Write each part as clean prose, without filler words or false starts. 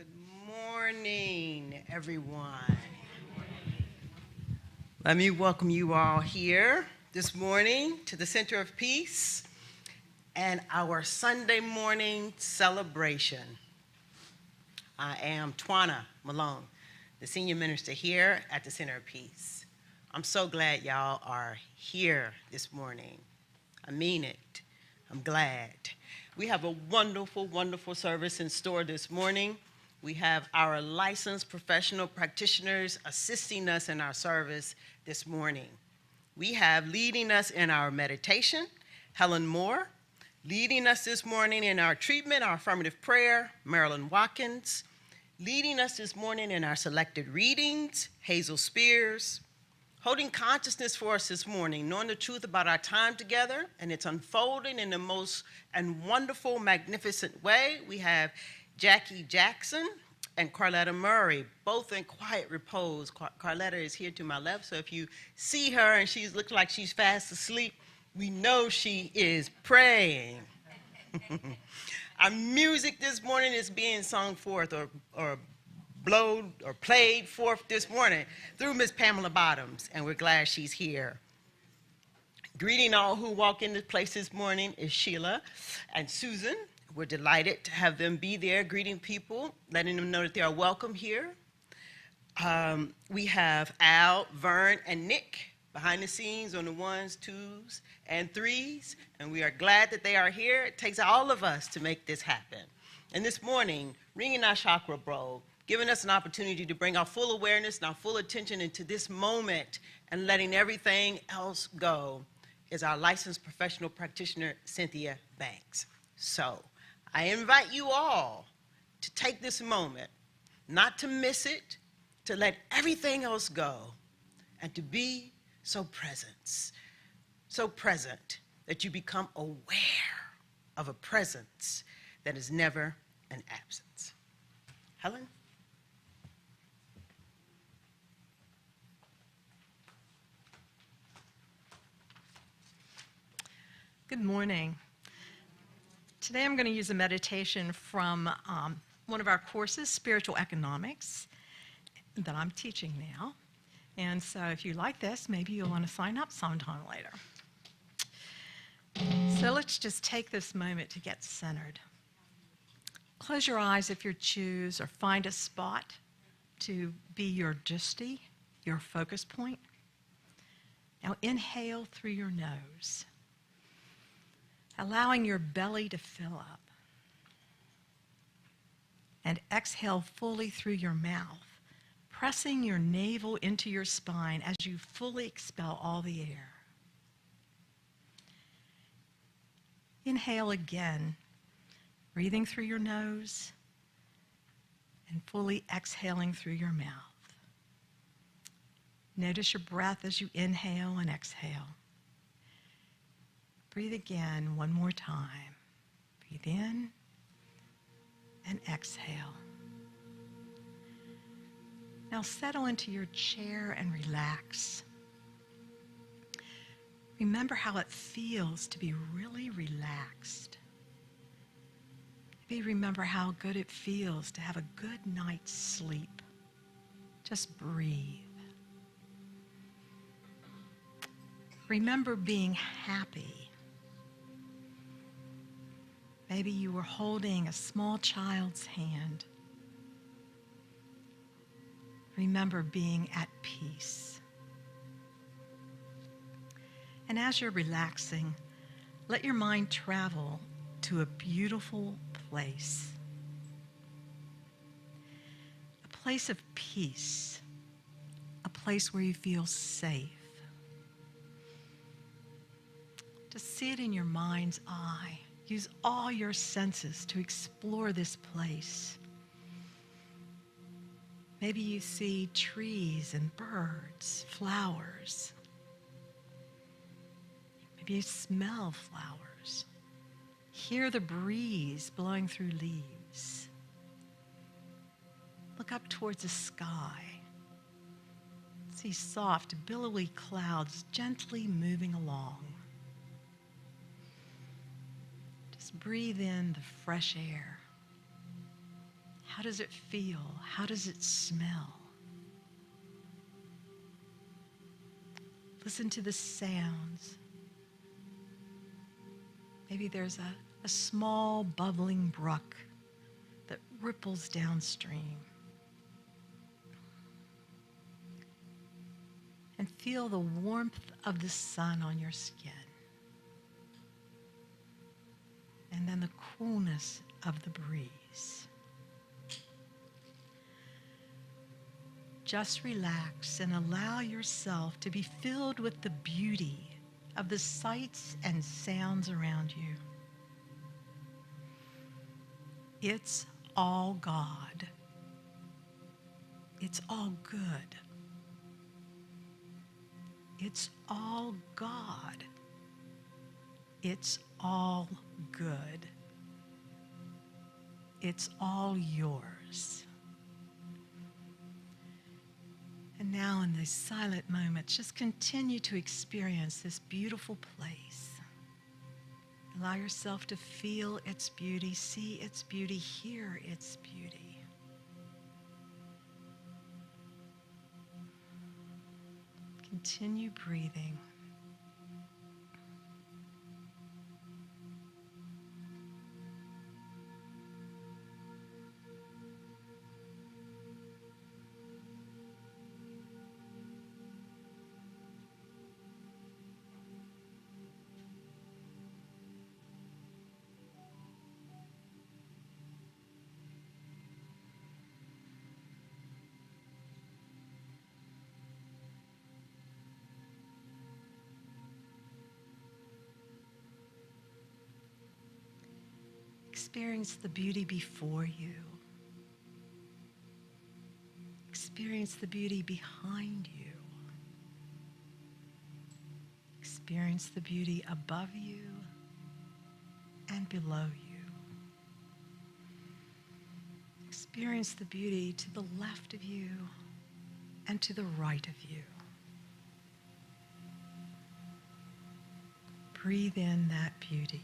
Good morning, everyone. Let me welcome you all here this morning to the Center of Peace and our Sunday morning celebration. I am Twana Malone, the senior minister here at the Center of Peace. I'm so glad y'all are here this morning. I mean it. I'm glad. We have a wonderful, wonderful service in store this morning. We have our licensed professional practitioners assisting us in our service this morning. We have leading us in our meditation, Helen Moore. Leading us this morning in our treatment, our affirmative prayer, Marilyn Watkins. Leading us this morning in our selected readings, Hazel Spears. Holding consciousness for us this morning, knowing the truth about our time together, and it's unfolding in the most and wonderful, magnificent way. We have Jackie Jackson and Carletta Murray, both in quiet repose. Carletta is here to my left, so if you see her and she looks like she's fast asleep, we know she is praying. Our music this morning is being sung forth or blowed or played forth this morning through Miss Pamela Bottoms, and we're glad she's here. Greeting all who walk in this place this morning is Sheila and Susan. We're delighted to have them be there, greeting people, letting them know that they are welcome here. We have Al, Vern, and Nick behind the scenes on the ones, twos, and threes, and we are glad that they are here. It takes all of us to make this happen. And this morning, ringing our chakra bowl, giving us an opportunity to bring our full awareness and our full attention into this moment and letting everything else go is our licensed professional practitioner, Cynthia Banks. So I invite you all to take this moment, not to miss it, to let everything else go, and to be so present that you become aware of a presence that is never an absence. Helen? Good morning. Today I'm going to use a meditation from one of our courses, Spiritual Economics, that I'm teaching now. And so if you like this, maybe you'll want to sign up sometime later. So let's just take this moment to get centered. Close your eyes if you choose, or find a spot to be your drishti, your focus point. Now inhale through your nose, allowing your belly to fill up. And exhale fully through your mouth, pressing your navel into your spine as you fully expel all the air. Inhale again, breathing through your nose and fully exhaling through your mouth. Notice your breath as you inhale and exhale. Breathe again one more time. Breathe in and exhale. Now settle into your chair and relax. Remember how it feels to be really relaxed. Maybe remember how good it feels to have a good night's sleep. Just breathe. Remember being happy. Maybe you were holding a small child's hand. Remember being at peace. And as you're relaxing, let your mind travel to a beautiful place. A place of peace. A place where you feel safe. Just see it in your mind's eye. Use all your senses to explore this place. Maybe you see trees and birds, flowers. Maybe you smell flowers. Hear the breeze blowing through leaves. Look up towards the sky. See soft, billowy clouds gently moving along. Just breathe in the fresh air. How does it feel? How does it smell? Listen to the sounds. Maybe there's a small bubbling brook that ripples downstream. And feel the warmth of the sun on your skin. And then the coolness of the breeze. Just relax and allow yourself to be filled with the beauty of the sights and sounds around you. It's all God. It's all good. It's all God. It's all good. It's all yours. And now in these silent moments, just continue to experience this beautiful place. Allow yourself to feel its beauty, see its beauty, hear its beauty. Continue breathing. Experience the beauty before you. Experience the beauty behind you. Experience the beauty above you and below you. Experience the beauty to the left of you and to the right of you. Breathe in that beauty.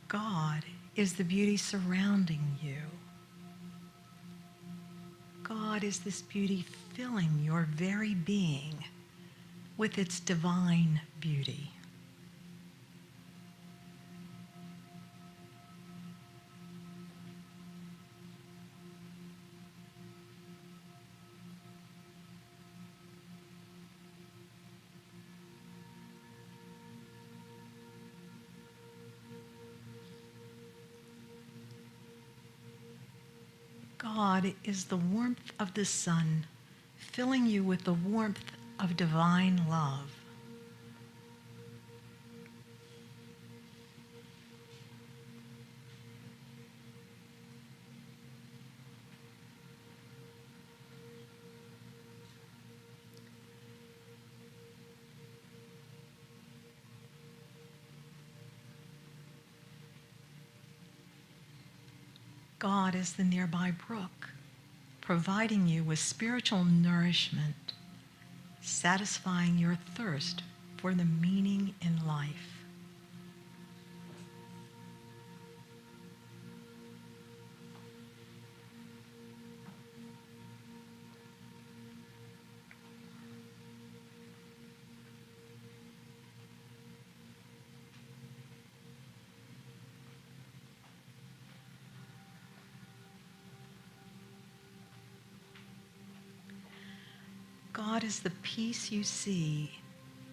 God is the beauty surrounding you. God is this beauty filling your very being with its divine beauty. God is the warmth of the sun, filling you with the warmth of divine love. God is the nearby brook, providing you with spiritual nourishment, satisfying your thirst for the meaning in life. God is the peace you see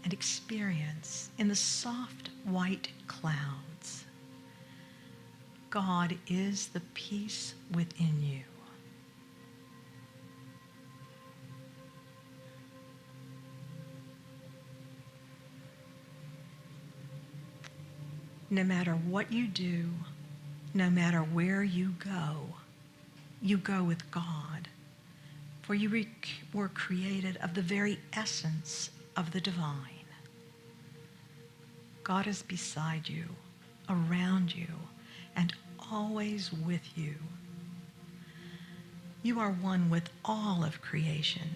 and experience in the soft white clouds. God is the peace within you. No matter what you do, no matter where you go with God, for you were created of the very essence of the divine. God is beside you, around you, and always with you. You are one with all of creation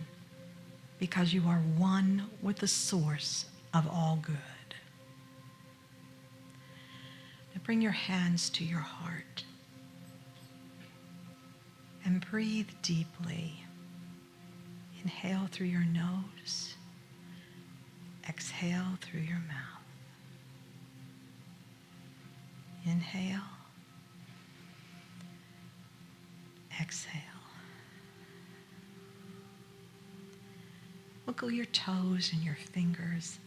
because you are one with the source of all good. Now bring your hands to your heart and breathe deeply. Inhale through your nose. Exhale through your mouth. Inhale. Exhale. Wiggle your toes and your fingers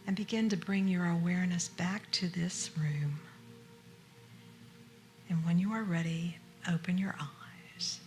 and begin to bring your awareness back to this room. And when you are ready, open your eyes.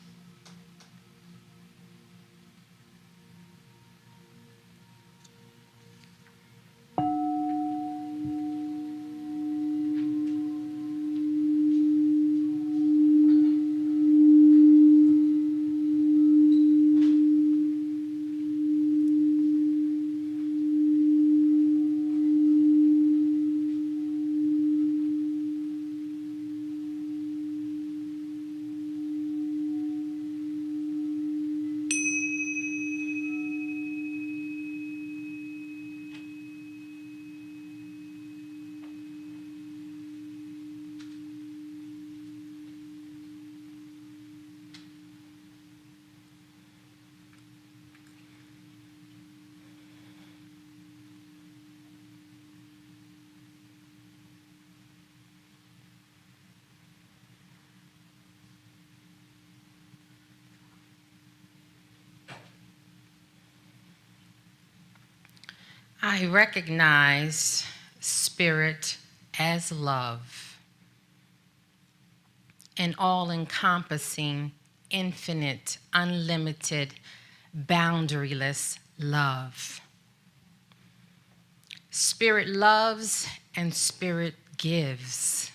I recognize spirit as love, an all-encompassing, infinite, unlimited, boundaryless love. Spirit loves and spirit gives.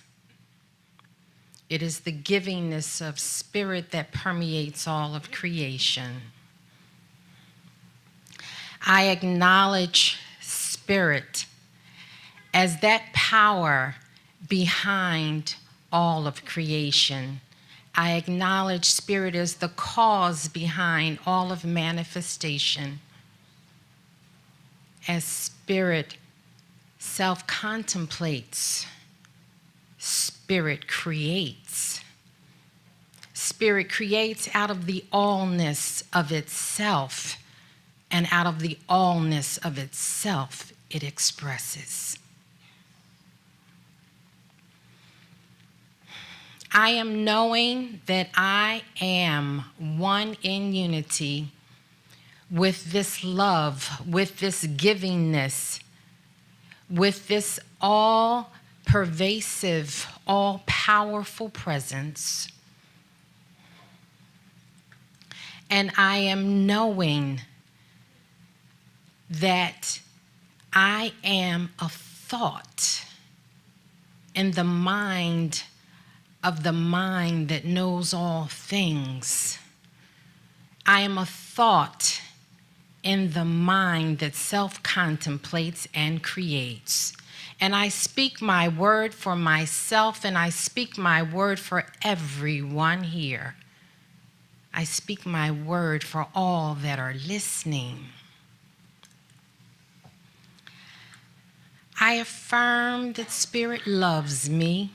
It is the givingness of spirit that permeates all of creation. I acknowledge spirit as that power behind all of creation. I acknowledge spirit as the cause behind all of manifestation. As spirit self-contemplates, spirit creates. Spirit creates out of the allness of itself, and out of the allness of itself, it expresses. I am knowing that I am one in unity with this love, with this givingness, with this all-pervasive, all-powerful presence. And I am knowing that I am a thought in the mind of the mind that knows all things. I am a thought in the mind that self-contemplates and creates. And I speak my word for myself, and I speak my word for everyone here. I speak my word for all that are listening. I affirm that spirit loves me.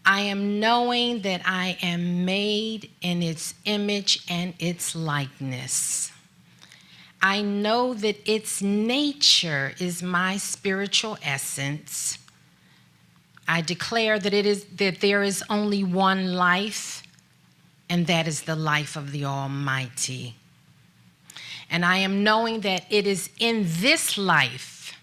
I am knowing that I am made in its image and its likeness. I know that its nature is my spiritual essence. I declare that there is only one life, and that is the life of the Almighty. And I am knowing that it is in this life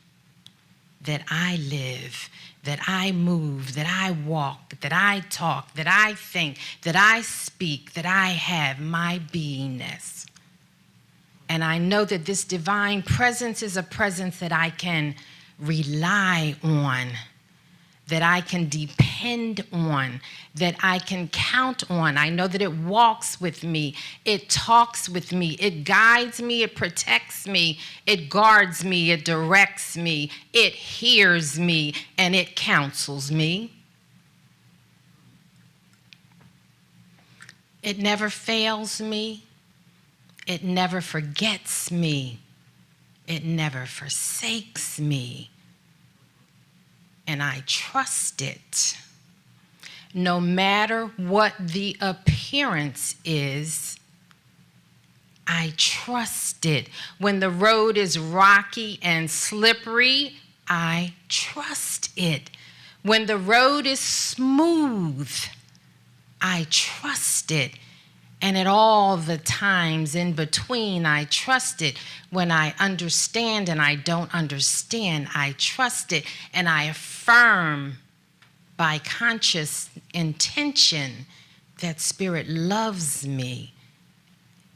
that I live, that I move, that I walk, that I talk, that I think, that I speak, that I have my beingness. And I know that this divine presence is a presence that I can rely on, that I can depend on, that I can count on. I know that it walks with me, it talks with me, it guides me, it protects me, it guards me, it directs me, it hears me, and it counsels me. It never fails me. It never forgets me. It never forsakes me. And I trust it. No matter what the appearance is, I trust it. When the road is rocky and slippery, I trust it. When the road is smooth, I trust it. And at all the times in between, I trust it. When I understand and I don't understand, I trust it. And I affirm by conscious intention that Spirit loves me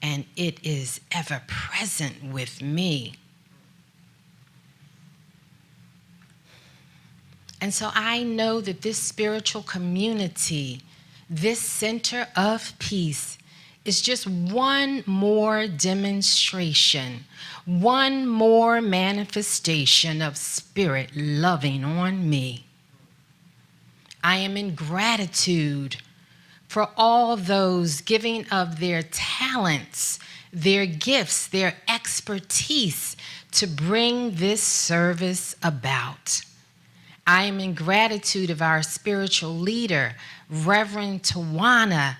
and it is ever present with me. And so I know that this spiritual community, this center of peace, is just one more demonstration, one more manifestation of Spirit loving on me. I am in gratitude for all those giving of their talents, their gifts, their expertise to bring this service about. I am in gratitude of our spiritual leader, Reverend Tawana,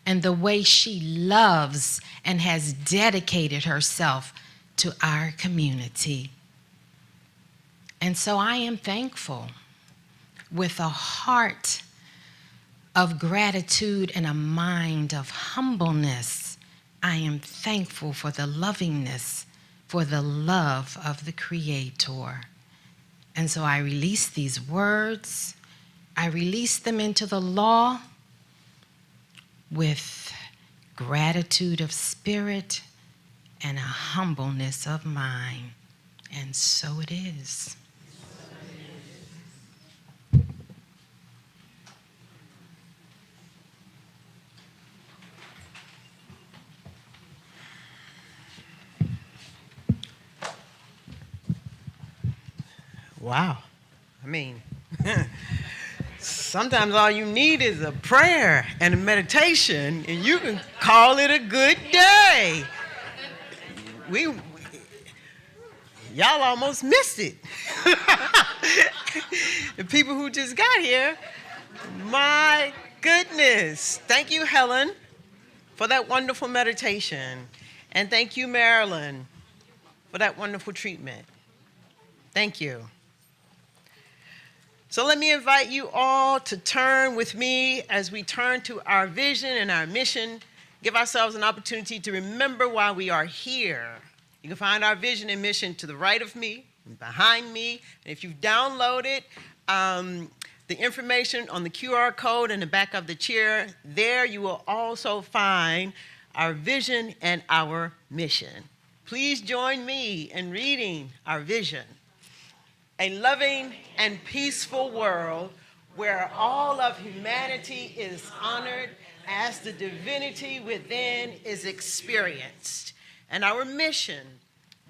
and the way she loves and has dedicated herself to our community. And so I am thankful with a heart of gratitude and a mind of humbleness. I am thankful for the lovingness, for the love of the Creator. And so I release these words. I release them into the law with gratitude of spirit and a humbleness of mind. And so it is. Wow. I mean, sometimes all you need is a prayer and a meditation, and you can call it a good day. Y'all almost missed it. The people who just got here, my goodness. Thank you, Helen, for that wonderful meditation. And thank you, Marilyn, for that wonderful treatment. Thank you. So let me invite you all to turn with me as we turn to our vision and our mission. Give ourselves an opportunity to remember why we are here. You can find our vision and mission to the right of me and behind me. And if you've downloaded the information on the QR code in the back of the chair, there you will also find our vision and our mission. Please join me in reading our vision. A loving and peaceful world where all of humanity is honored as the divinity within is experienced. And our mission,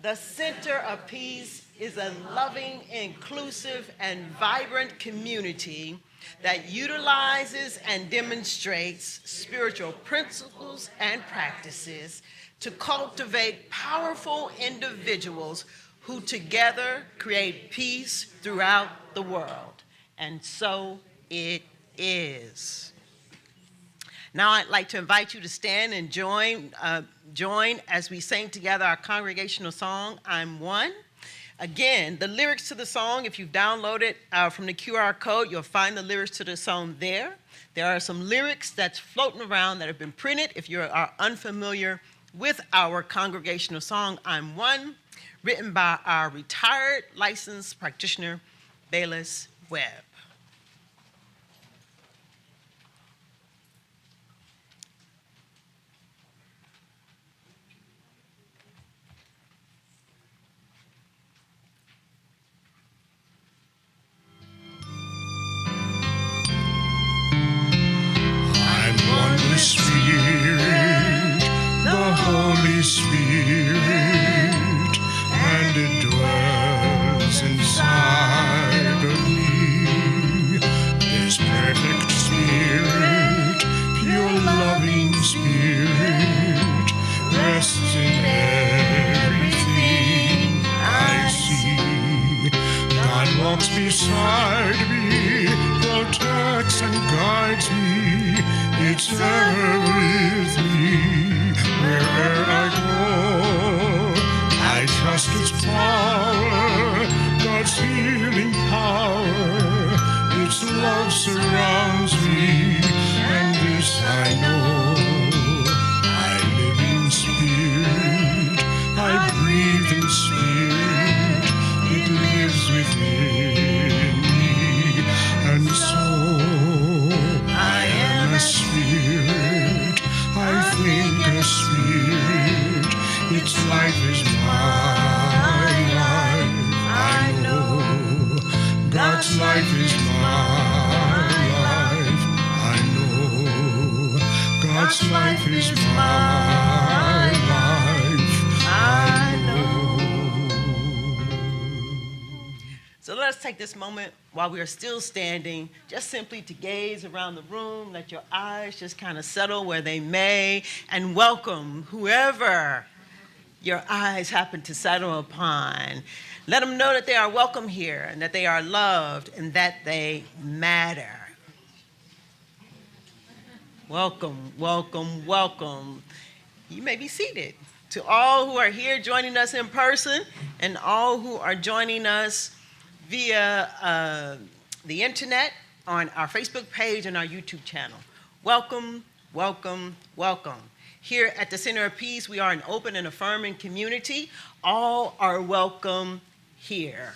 the center of peace, is a loving, inclusive, and vibrant community that utilizes and demonstrates spiritual principles and practices to cultivate powerful individuals who together create peace throughout the world. And so it is. Now I'd like to invite you to stand and join as we sing together our congregational song, I'm One. Again, the lyrics to the song, if you've downloaded from the QR code, you'll find the lyrics to the song there. There are some lyrics that's floating around that have been printed. If you are unfamiliar with our congregational song, I'm One, written by our retired licensed practitioner, Bayless Webb. Spirit, the Holy Spirit, and it dwells inside of me. This perfect Spirit, pure loving Spirit, rests in everything I see. God walks beside me, protects and guides me. It's ever with me, wherever I go. I trust its power, God's healing power. Its love surrounds me, and this I know. I live in spirit, I breathe in spirit. It lives within me, and so I am a spirit, I think a spirit, its life is my life, I know. God's life is my life, I know. God's life is my life, I know. So let's take this moment while we are still standing, just simply to gaze around the room, let your eyes just kind of settle where they may, and welcome whoever your eyes happen to settle upon. Let them know that they are welcome here, and that they are loved, and that they matter. Welcome, welcome, welcome. You may be seated. To all who are here joining us in person, and all who are joining us via the internet, on our Facebook page and our YouTube channel. Welcome, welcome, welcome. Here at the Center of Peace, we are an open and affirming community. All are welcome here.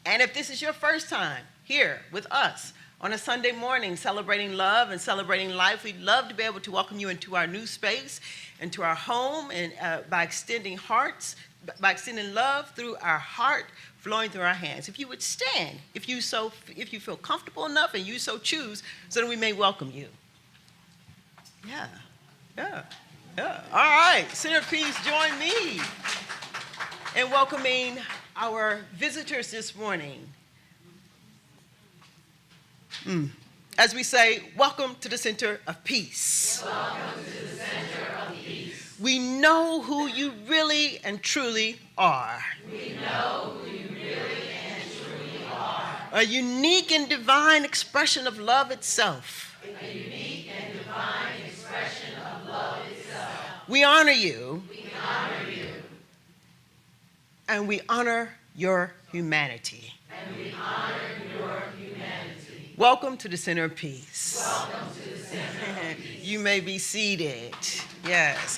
And if this is your first time here with us on a Sunday morning celebrating love and celebrating life, we'd love to be able to welcome you into our new space, into our home, and by extending love through our heart, flowing through our hands. If you would stand, if you feel comfortable enough and you so choose, so that we may welcome you. Yeah. All right, Center of Peace, join me in welcoming our visitors this morning. As we say, welcome to the Center of Peace. Welcome to the Center of Peace. We know who you really and truly are. We know who you really and truly are. A unique and divine expression of love itself. A unique and divine expression of love itself. We honor you. We honor you. And we honor your humanity. And we honor your humanity. Welcome to the Center of Peace. Welcome to the Center of Peace. You may be seated. Yes.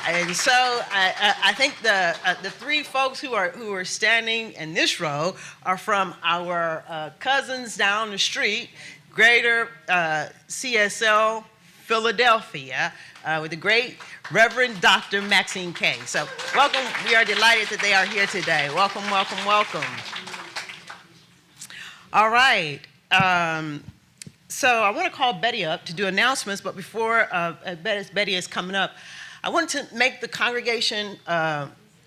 And so I think the three folks who are standing in this row are from our cousins down the street, Greater CSL Philadelphia, with the great Reverend Dr. Maxine Kay. So welcome. We are delighted that they are here today. Welcome, welcome, welcome. All right. So I want to call Betty up to do announcements, but before Betty is coming up, I want to make the congregation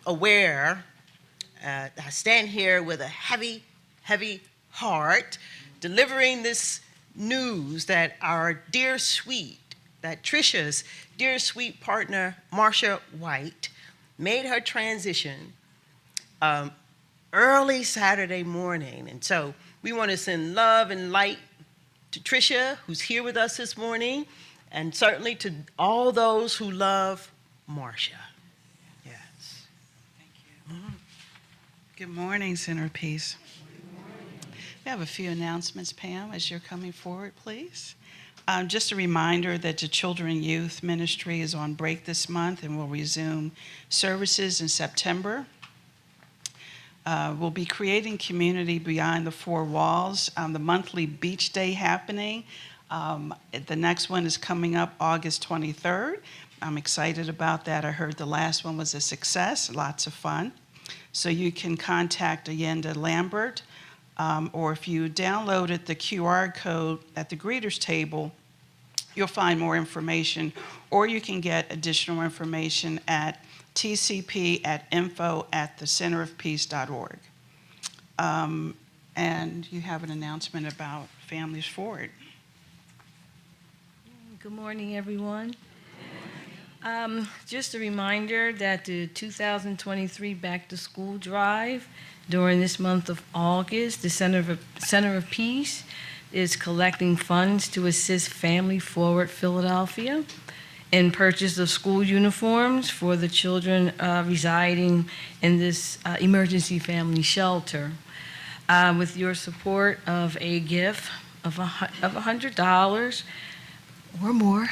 aware. I stand here with a heavy, heavy heart, delivering this news that our dear sweet, that Trisha's dear sweet partner, Marsha White, made her transition early Saturday morning. And so we want to send love and light to Trisha, who's here with us this morning, and certainly to all those who love Marsha. Yes. Thank you. Good morning, Center of Peace. We have a few announcements, Pam, as you're coming forward, please. Just a reminder that the Children and Youth Ministry is on break this month and will resume services in September. We'll be creating community beyond the four walls. The monthly beach day happening. The next one is coming up August 23rd. I'm excited about that. I heard the last one was a success, lots of fun. So you can contact Allenda Lambert, or if you downloaded the QR code at the greeters table, you'll find more information, or you can get additional information at tcp@info@thecenterofpeace.org. And you have an announcement about Families Forward. Good morning, everyone. Just a reminder that the 2023 Back to School Drive during this month of August, the Center of Peace is collecting funds to assist Family Forward Philadelphia in purchase of school uniforms for the children residing in this emergency family shelter. With your support of a gift of $100 or more,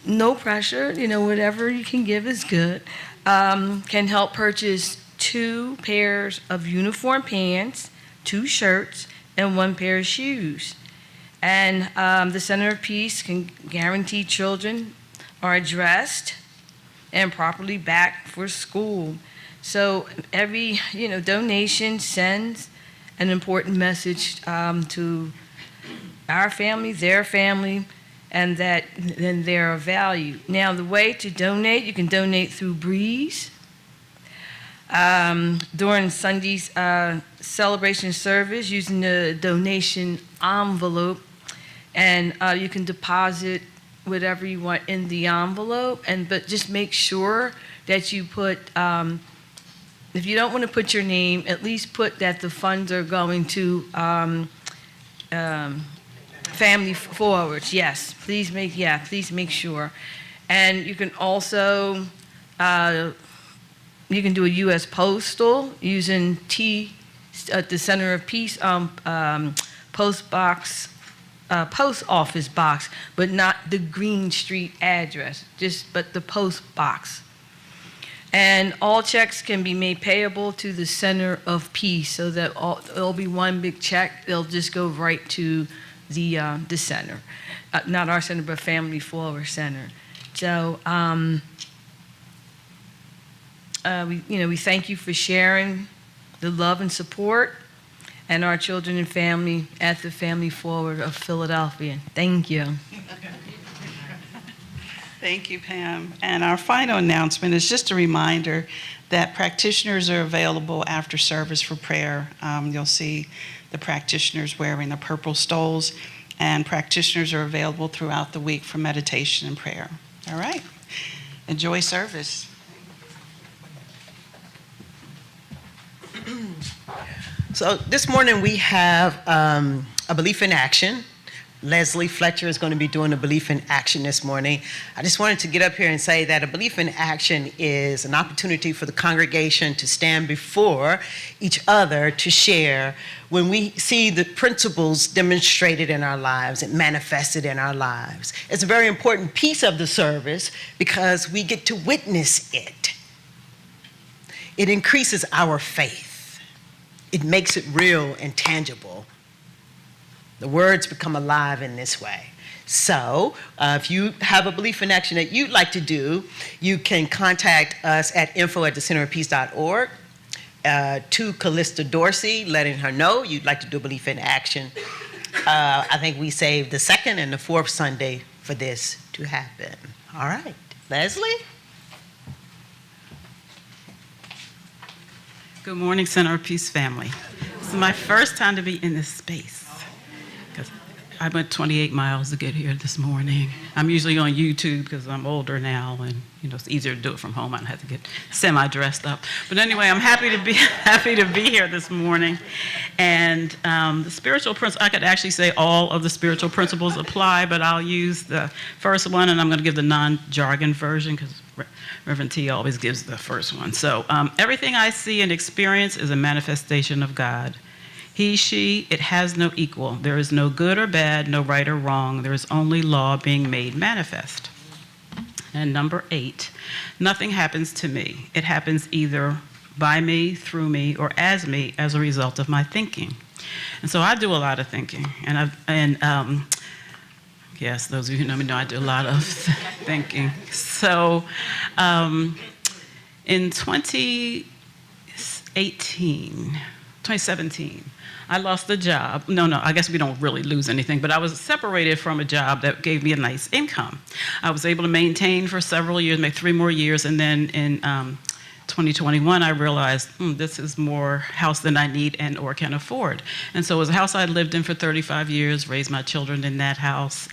no pressure, whatever you can give is good, can help purchase 2 pairs of uniform pants, 2 shirts, and 1 pair of shoes. And the Center of Peace can guarantee children are dressed and properly back for school. So every donation sends an important message to our family, their family, and that then they're of value. Now, the way to donate, you can donate through Breeze. During Sunday's celebration service, using the donation envelope, and you can deposit whatever you want in the envelope, but just make sure that you put, if you don't want to put your name, at least put that the funds are going to Family Forwards. Yes, please make sure. And you can also you can do a U.S. Postal using the Center of Peace post office box, but not the Green Street address, but the post box. And all checks can be made payable to the Center of Peace, so that it'll be one big check. It'll just go right to the center, not our center, but Family Forward Center. So we thank you for sharing the love and support, and our children and family at the Family Forward of Philadelphia. Thank you. Thank you, Pam. And our final announcement is just a reminder that practitioners are available after service for prayer. You'll see the practitioners wearing the purple stoles, and practitioners are available throughout the week for meditation and prayer. All right. Enjoy service. So this morning we have a Belief in Action. Leslie Fletcher is going to be doing a Belief in Action this morning. I just wanted to get up here and say that a Belief in Action is an opportunity for the congregation to stand before each other to share when we see the principles demonstrated in our lives and manifested in our lives. It's a very important piece of the service because we get to witness it. It increases our faith. It makes it real and tangible. The words become alive in this way. So if you have a Belief in Action that you'd like to do, you can contact us at info@thecenterofpeace.org to Callista Dorsey, letting her know you'd like to do a Belief in Action. I think we saved the 2nd and the 4th Sunday for this to happen. All right, Leslie? Good morning, Center of Peace family. This is my first time to be in this space. I went 28 miles to get here this morning. I'm usually on YouTube because I'm older now, and it's easier to do it from home. I don't have to get semi-dressed up. But anyway, I'm happy to be here this morning. And the spiritual principle, I could actually say all of the spiritual principles apply, but I'll use the first one, and I'm going to give the non-jargon version because Reverend T always gives the first one. So everything I see and experience is a manifestation of God. He, she, it has no equal. There is no good or bad, no right or wrong. There is only law being made manifest. And number 8, nothing happens to me. It happens either by me, through me, or as a result of my thinking. And so I do a lot of thinking. Yes, those of you who know me know I do a lot of thinking. So in 2017, I lost a job. No, I guess we don't really lose anything, but I was separated from a job that gave me a nice income. I was able to maintain for several years, maybe 3 more years, and then in 2021, I realized this is more house than I need and or can afford. And so it was a house I lived in for 35 years, raised my children in that house.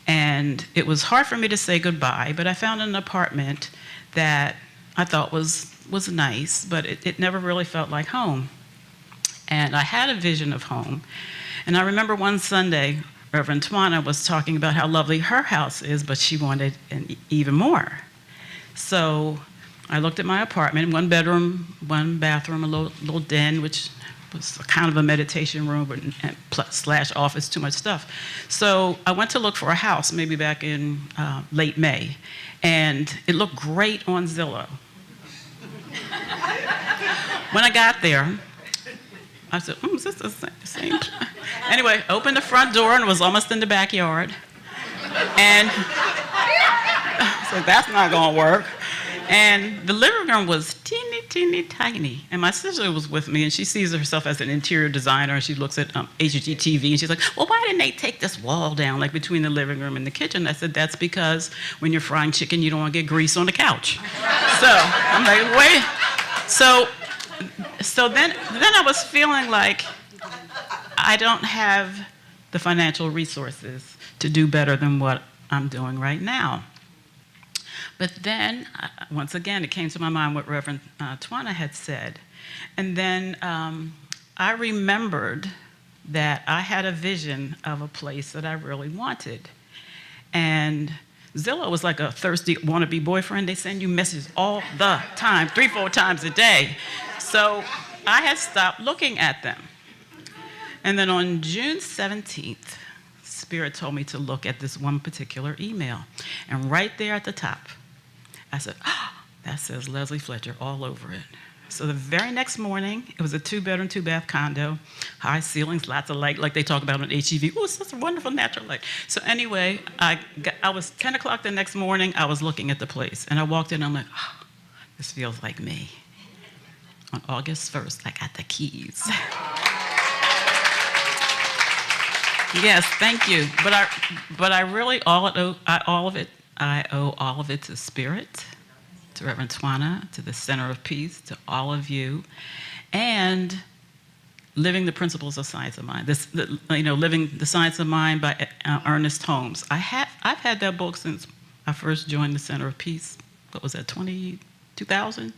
And it was hard for me to say goodbye, but I found an apartment that I thought was nice, but it never really felt like home. And I had a vision of home. And I remember one Sunday, Reverend Twana was talking about how lovely her house is, but she wanted even more. So I looked at my apartment, 1 bedroom, 1 bathroom, a little den, which was kind of a meditation room / office, too much stuff. So I went to look for a house, maybe back in late May, and it looked great on Zillow. When I got there, I said, is this the same? Anyway, opened the front door and was almost in the backyard. And I said, that's not gonna work. And the living room was teeny tiny. And my sister was with me, and she sees herself as an interior designer, and she looks at HGTV, and she's like, well, why didn't they take this wall down, like between the living room and the kitchen? I said, that's because when you're frying chicken, you don't want to get grease on the couch. So I'm like, wait. So then I was feeling like I don't have the financial resources to do better than what I'm doing right now. But then, once again, it came to my mind what Reverend Twana had said. And then I remembered that I had a vision of a place that I really wanted. And Zillow was like a thirsty wannabe boyfriend. They send you messages all the time, 3-4 times a day. So I had stopped looking at them. And then on June 17th, Spirit told me to look at this one particular email. And right there at the top, I said, that says Leslie Fletcher all over it. So the very next morning, it was a 2-bedroom, 2-bath condo, high ceilings, lots of light, like they talk about on HGTV. Oh, it's such a wonderful natural light. So anyway, I was 10 o'clock the next morning, I was looking at the place. And I walked in, and I'm like, this feels like me. On August 1st, I got the keys. Yes, thank you. But I really I owe all of it to Spirit, to Reverend Twana, to the Center of Peace, to all of you, and Living the Principles of Science of Mind. Living the Science of Mind by Ernest Holmes. I've had that book since I first joined the Center of Peace. What was that, 2000?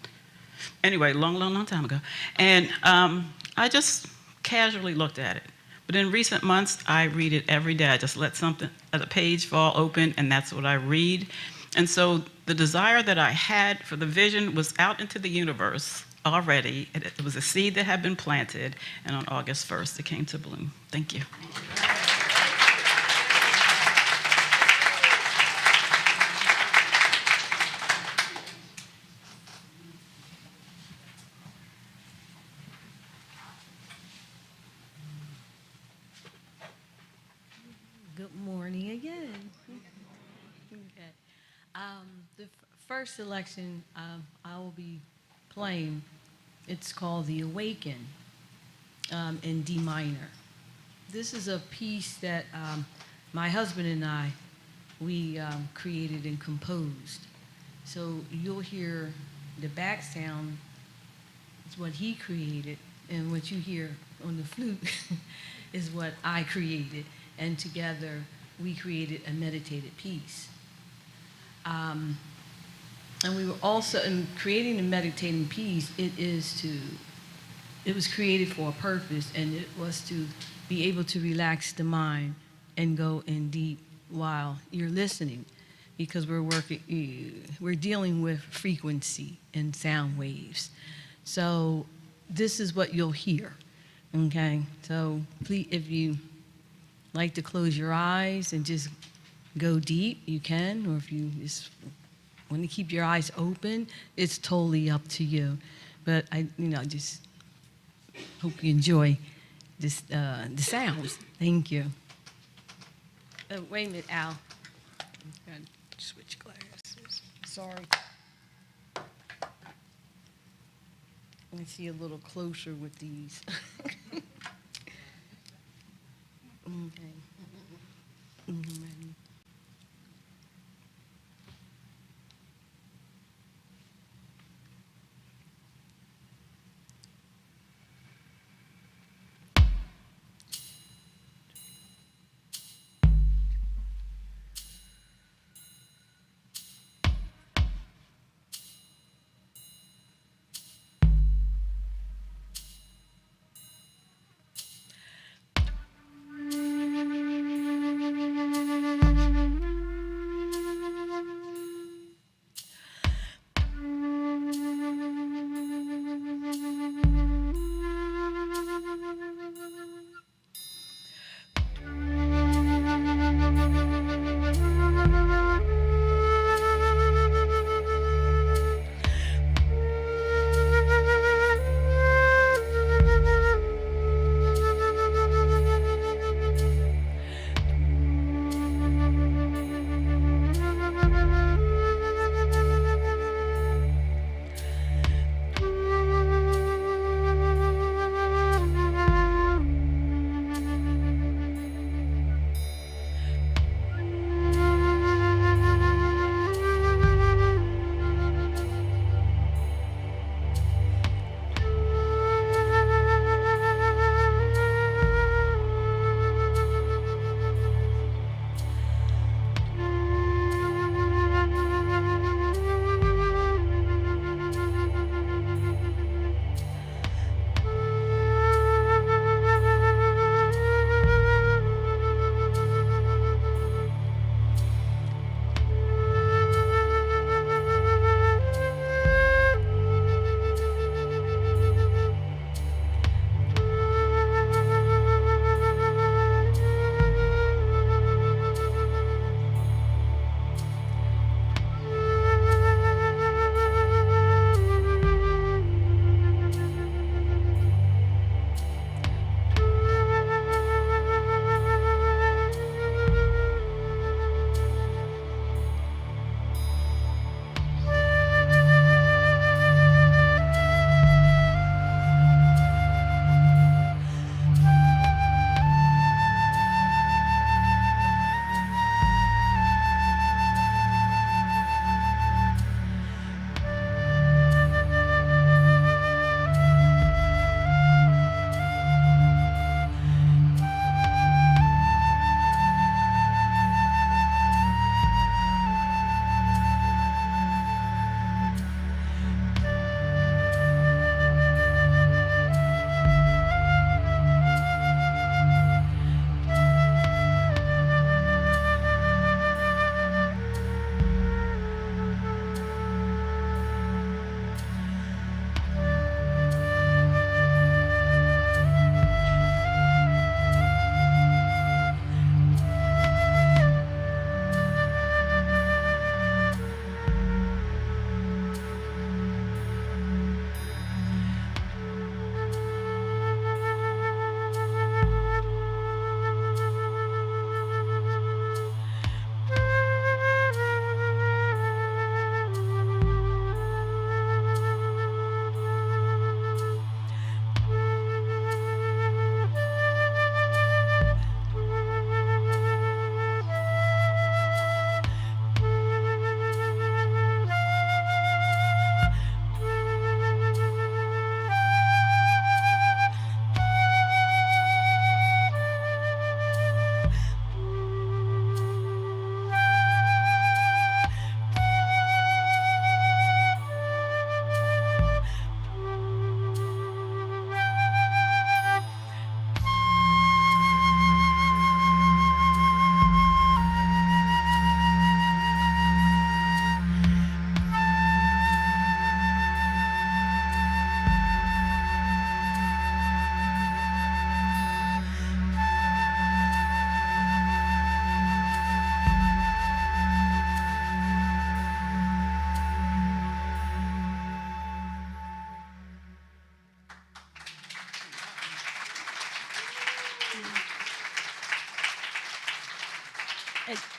Anyway, long time ago. And I just casually looked at it. But in recent months, I read it every day. I just let a page fall open, and that's what I read. And so the desire that I had for the vision was out into the universe already. It was a seed that had been planted, and on August 1st, it came to bloom. Thank you. Good morning again. Okay. The first selection I will be playing, it's called The Awaken in D minor. This is a piece that my husband and I, we created and composed. So you'll hear the back sound is what he created, and what you hear on the flute is what I created. And together, we created a meditated piece. And we were also, in creating the meditating piece, it was created for a purpose, and it was to be able to relax the mind and go in deep while you're listening. because we're dealing with frequency and sound waves. So this is what you'll hear, okay? So please, if you like to close your eyes and just go deep, you can, or if you just want to keep your eyes open, it's totally up to you. But I just hope you enjoy this, the sounds. Thank you. Wait a minute, Al. Gotta switch glasses. Sorry. Let me see a little closer with these. Okay. Ready.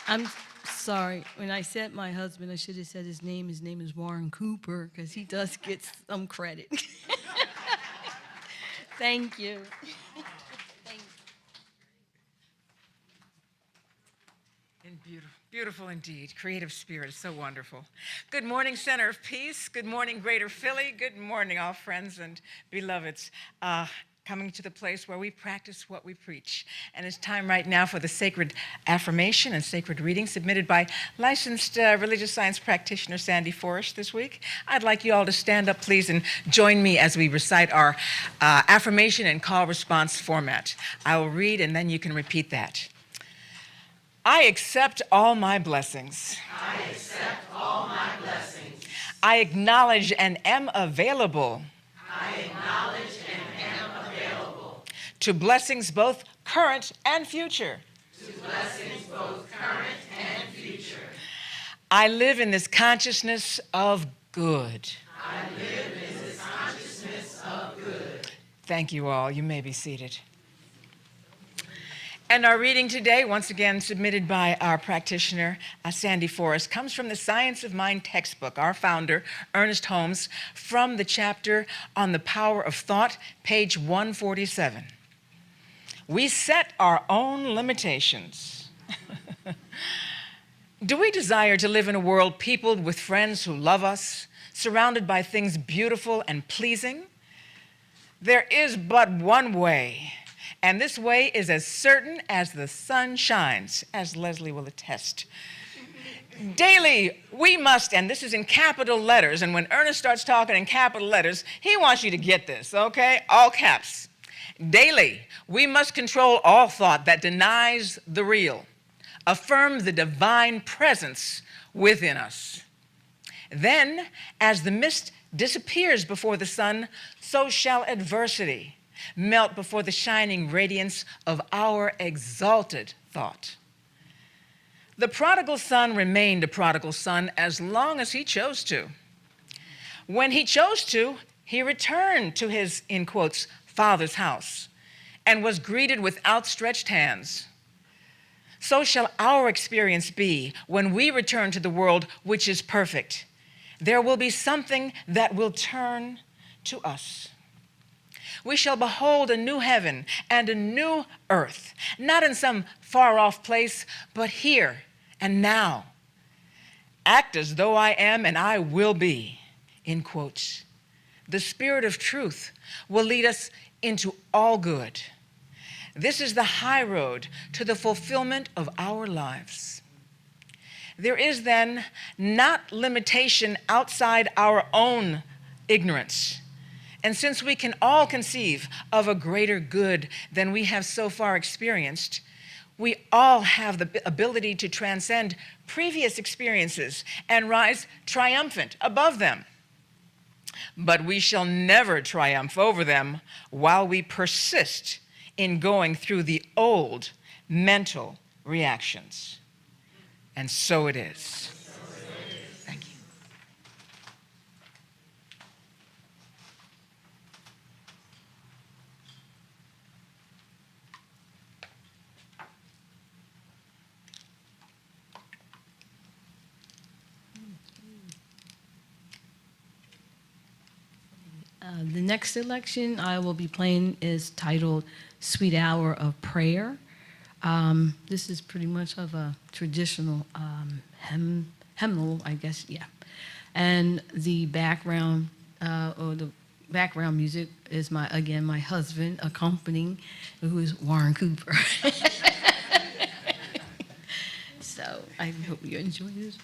I'm sorry. When I said my husband, I should have said his name. His name is Warren Cooper, because he does get some credit. Thank you. Thank you. And beautiful, beautiful indeed. Creative spirit is so wonderful. Good morning, Center of Peace. Good morning, Greater Philly. Good morning, all friends and beloveds. Coming to the place where we practice what we preach. And it's time right now for the sacred affirmation and sacred reading submitted by licensed religious science practitioner Sandy Forrest this week. I'd like you all to stand up, please, and join me as we recite our affirmation and call response format. I will read and then you can repeat that. I accept all my blessings. I accept all my blessings. I acknowledge and am available. I acknowledge and am available to blessings both current and future. to blessings both current and future. I live in this consciousness of good. I live in this consciousness of good. Thank you all. You may be seated. And our reading today, once again submitted by our practitioner, Sandy Forrest, comes from the Science of Mind textbook, our founder, Ernest Holmes, from the chapter on the power of thought, page 147. We set our own limitations. Do we desire to live in a world peopled with friends who love us, surrounded by things beautiful and pleasing? There is but one way. And this way is as certain as the sun shines, as Leslie will attest. Daily, we must, and this is in capital letters, and when Ernest starts talking in capital letters, he wants you to get this, okay? All caps. Daily, we must control all thought that denies the real, affirm the divine presence within us. Then, as the mist disappears before the sun, so shall adversity melt before the shining radiance of our exalted thought. The prodigal son remained a prodigal son as long as he chose to. When he chose to, he returned to his, in quotes, father's house and was greeted with outstretched hands. So shall our experience be when we return to the world which is perfect. There will be something that will turn to us. We shall behold a new heaven and a new earth, not in some far-off place, but here and now. Act as though I am and I will be, in quotes. The Spirit of truth will lead us into all good. This is the high road to the fulfillment of our lives. There is then not limitation outside our own ignorance. And since we can all conceive of a greater good than we have so far experienced, we all have the ability to transcend previous experiences and rise triumphant above them. But we shall never triumph over them while we persist in going through the old mental reactions. And so it is. Thank you. The next selection I will be playing is titled Sweet Hour of Prayer. This is pretty much of a traditional hymnal, I guess, yeah. And the background music is my husband accompanying, who is Warren Cooper. So I hope you enjoy this.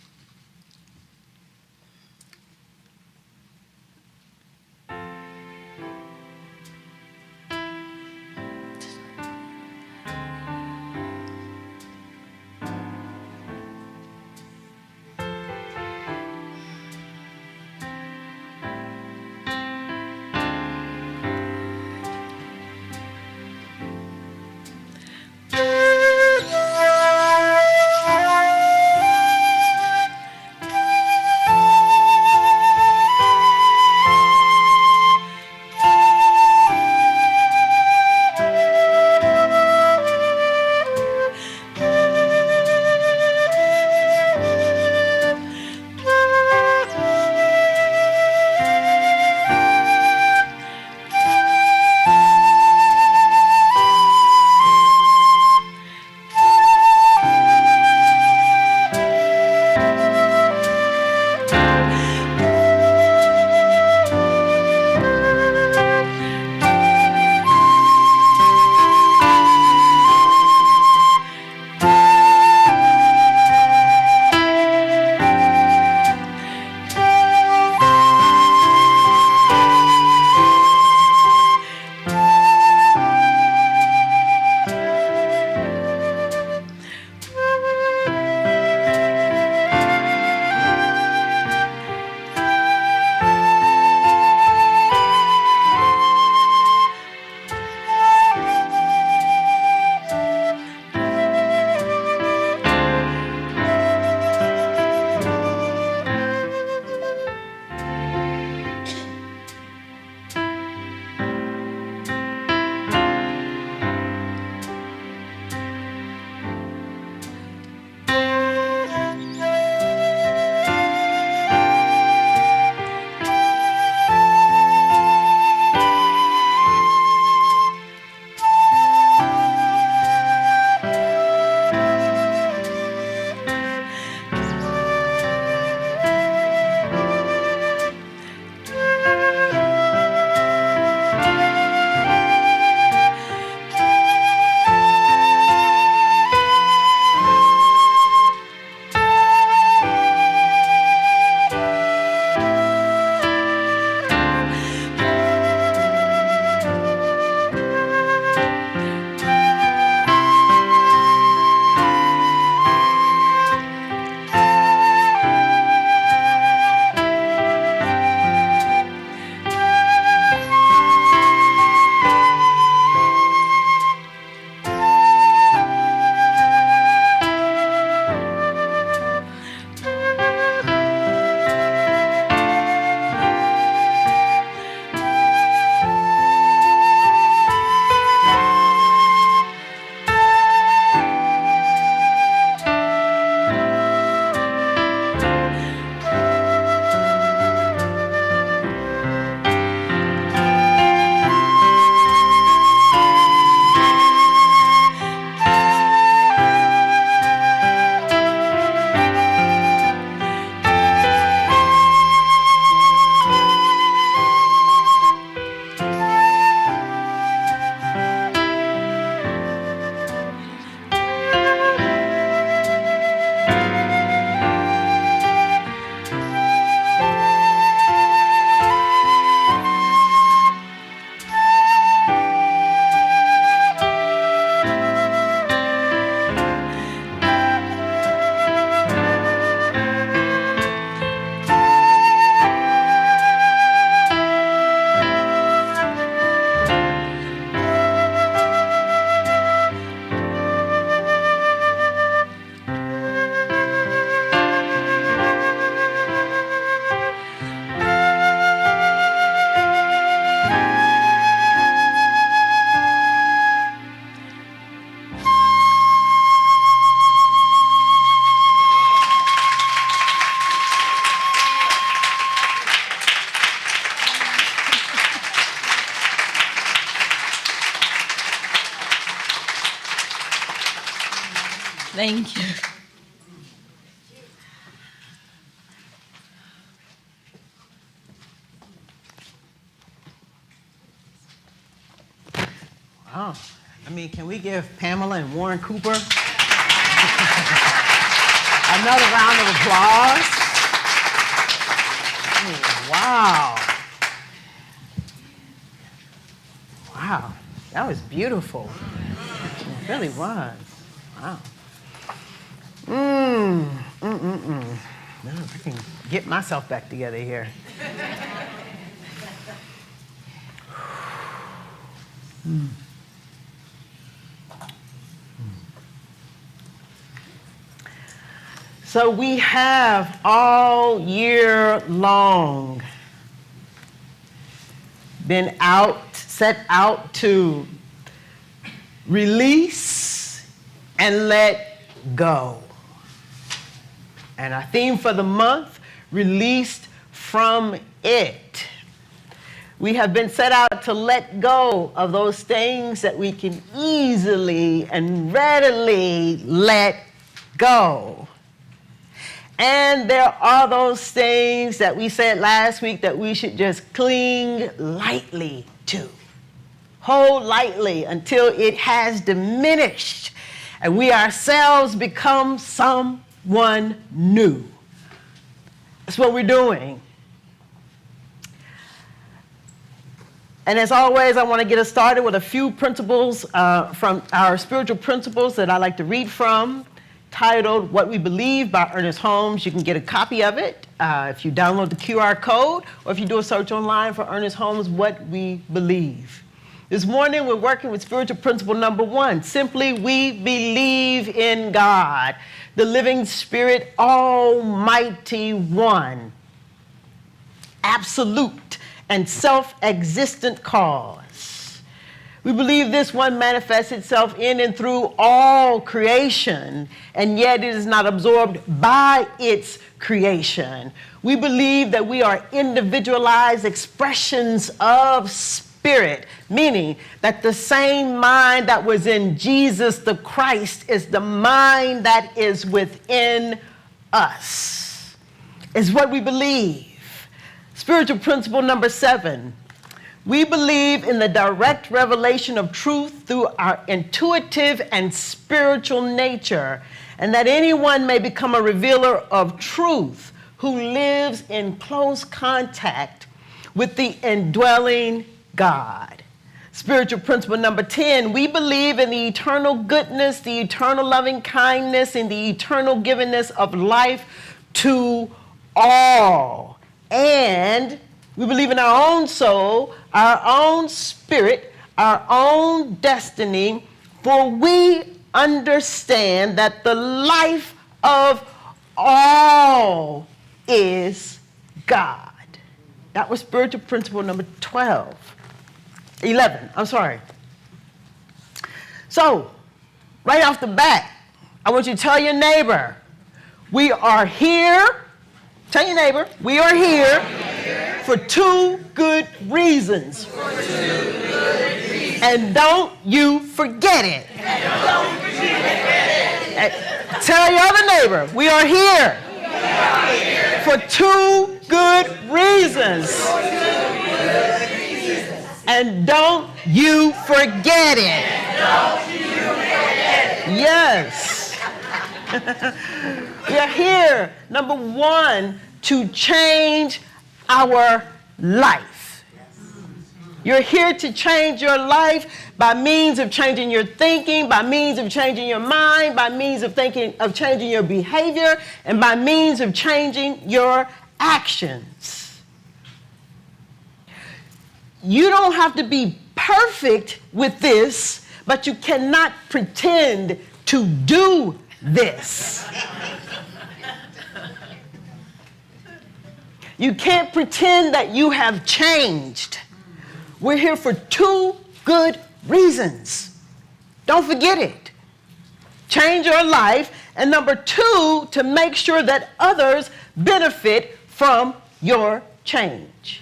Thank you. Wow. I mean, can we give Pamela and Warren Cooper another round of applause? I mean, wow. Wow. That was beautiful. It really was. Wow. Now I can get myself back together here. So we have all year long been set out to release and let go. And our theme for the month, released from it. We have been set out to let go of those things that we can easily and readily let go. And there are those things that we said last week that we should just cling lightly to. Hold lightly until it has diminished and we ourselves become someone new. That's what we're doing. And as always, I want to get us started with a few principles from our spiritual principles that I like to read from, titled What We Believe by Ernest Holmes. You can get a copy of it if you download the QR code or if you do a search online for Ernest Holmes, What We Believe. This morning, we're working with spiritual principle number 1. Simply, we believe in God, the living Spirit, Almighty One, absolute and self-existent cause. We believe this one manifests itself in and through all creation, and yet it is not absorbed by its creation. We believe that we are individualized expressions of spirit, meaning that the same mind that was in Jesus the Christ is the mind that is within us, is what we believe. Spiritual principle number 7. We believe in the direct revelation of truth through our intuitive and spiritual nature, and that anyone may become a revealer of truth who lives in close contact with the indwelling God. Spiritual principle number 10, we believe in the eternal goodness, the eternal loving kindness, and the eternal givingness of life to all. And we believe in our own soul, our own spirit, our own destiny, for we understand that the life of all is God. That was spiritual principle number 11. So, right off the bat, I want you to tell your neighbor, we are here. Tell your neighbor, we are here for 2 good reasons. And don't you forget it. Tell your other neighbor, we are here for 2 good reasons. And don't you forget it. Yes. We are here, number 1, to change our life. You're here to change your life by means of changing your thinking, by means of changing your mind, by means of changing your behavior, and by means of changing your actions. You don't have to be perfect with this, but you cannot pretend to do this. You can't pretend that you have changed. We're here for 2 good reasons. Don't forget it. Change your life, and number 2, to make sure that others benefit from your change.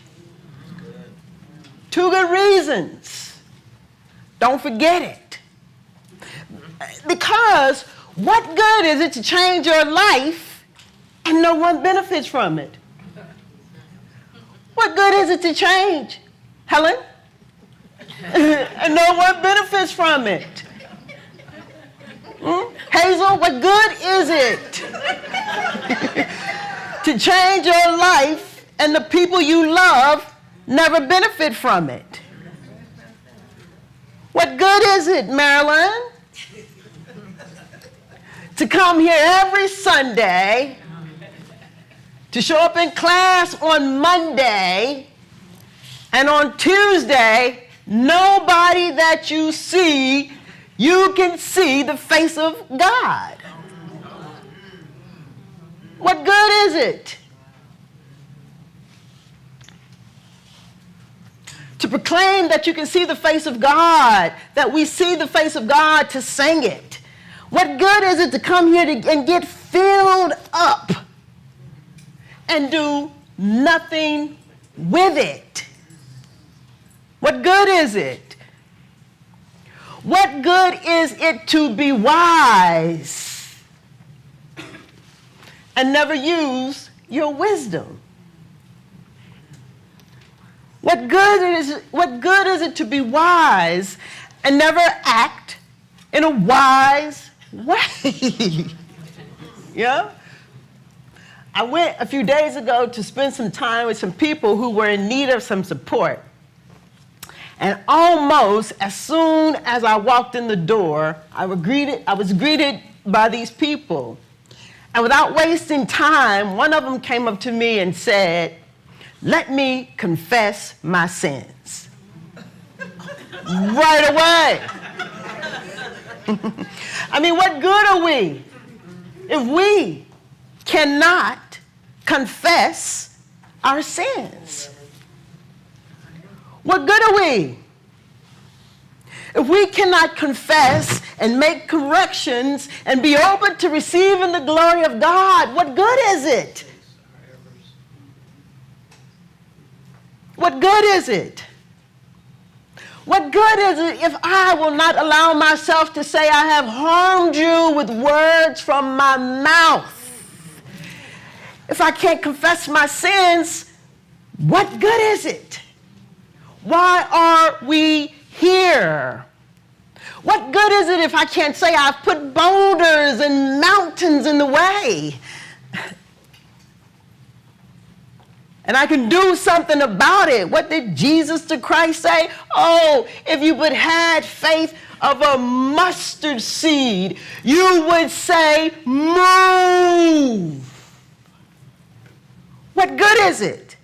2 good reasons. Don't forget it. Because What good is it to change your life and no one benefits from it? What good is it to change, Helen? And no one benefits from it. Hazel, what good is it to change your life and the people you love never benefit from it? What good is it, Marilyn, to come here every Sunday, to show up in class on Monday, and on Tuesday, nobody that you see, you can see the face of God? What good is it to proclaim that you can see the face of God, that we see the face of God, to sing it? What good is it to come here and get filled up and do nothing with it? What good is it? What good is it to be wise and never use your wisdom? What good is it to be wise and never act in a wise way? Yeah? I went a few days ago to spend some time with some people who were in need of some support. And almost as soon as I walked in the door, I was greeted by these people. And without wasting time, one of them came up to me and said, "Let me confess my sins." Right away. I mean, what good are we if we cannot confess our sins? What good are we if we cannot confess and make corrections and be open to receiving the glory of God? What good is it? What good is it? What good is it if I will not allow myself to say I have harmed you with words from my mouth? If I can't confess my sins, what good is it? Why are we here? What good is it if I can't say I've put boulders and mountains in the way? And I can do something about it. What did Jesus the Christ say? Oh, if you but had faith of a mustard seed, you would say, move. What good is it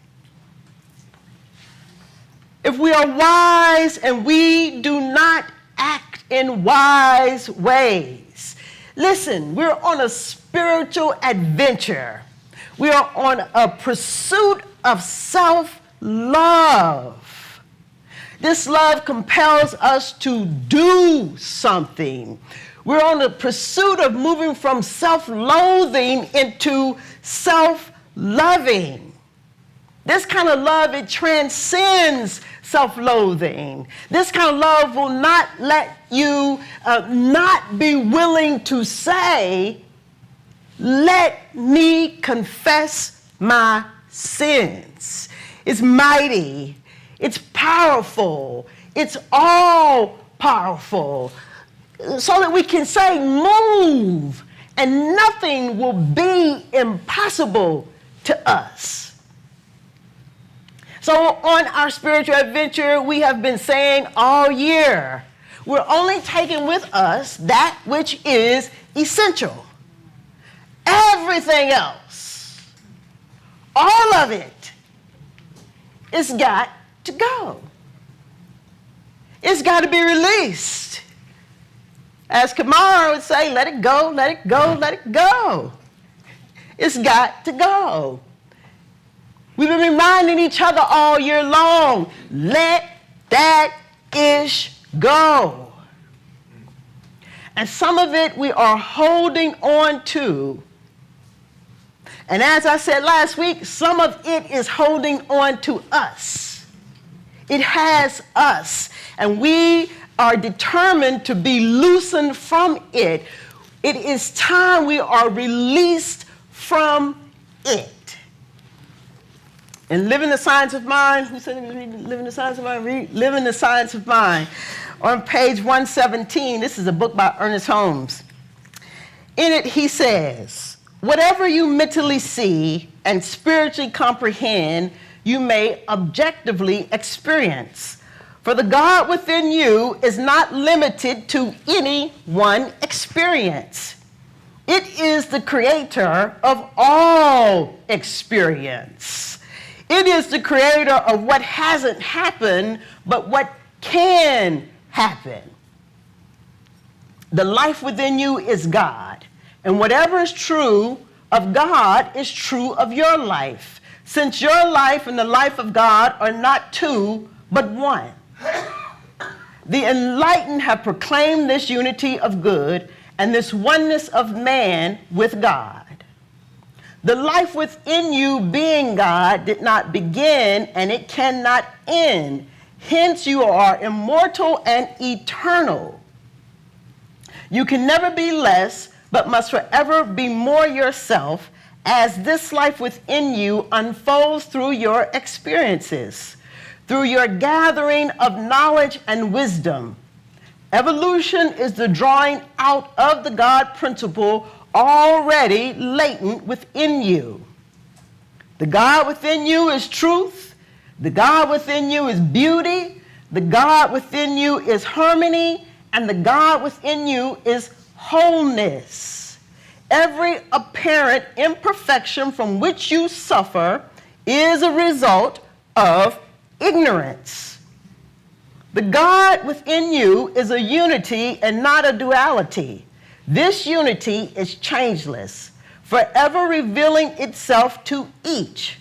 if we are wise and we do not act in wise ways? Listen, we're on a spiritual adventure. We are on a pursuit of self-love. This love compels us to do something. We're on a pursuit of moving from self-loathing into self-loving. This kind of love, it transcends self-loathing. This kind of love will not let you not be willing to say, let me confess my sins. It's mighty. It's powerful. It's all powerful. So that we can say, move, and nothing will be impossible to us. So on our spiritual adventure, we have been saying all year, we're only taking with us that which is essential. Everything else, all of it, it's got to go. It's got to be released. As Kamara would say, let it go, let it go, let it go. It's got to go. We've been reminding each other all year long, let that ish go. And some of it we are holding on to. And as I said last week, some of it is holding on to us. It has us. And we are determined to be loosened from it. It is time we are released from it. And Living the Science of Mind, who said Living the Science of Mind? Read Living the Science of Mind. On page 117, this is a book by Ernest Holmes. In it, he says, whatever you mentally see and spiritually comprehend, you may objectively experience. For the God within you is not limited to any one experience. It is the creator of all experience. It is the creator of what hasn't happened, but what can happen. The life within you is God, and whatever is true of God is true of your life, since your life and the life of God are not two, but one. The enlightened have proclaimed this unity of good and this oneness of man with God. The life within you, being God, did not begin and it cannot end. Hence, you are immortal and eternal. You can never be less, but must forever be more yourself as this life within you unfolds through your experiences, through your gathering of knowledge and wisdom. Evolution is the drawing out of the God principle already latent within you. The God within you is truth. The God within you is beauty. The God within you is harmony. And the God within you is wholeness. Every apparent imperfection from which you suffer is a result of ignorance. The God within you is a unity and not a duality. This unity is changeless, forever revealing itself to each.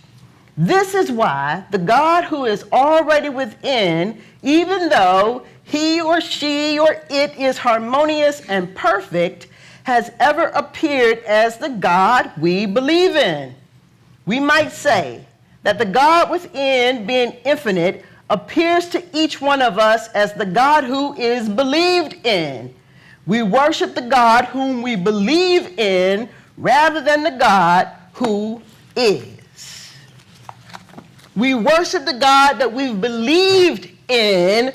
This is why the God who is already within, even though he or she or it is harmonious and perfect, has ever appeared as the God we believe in. We might say that the God within, being infinite, appears to each one of us as the God who is believed in. We worship the God whom we believe in rather than the God who is. We worship the God that we've believed in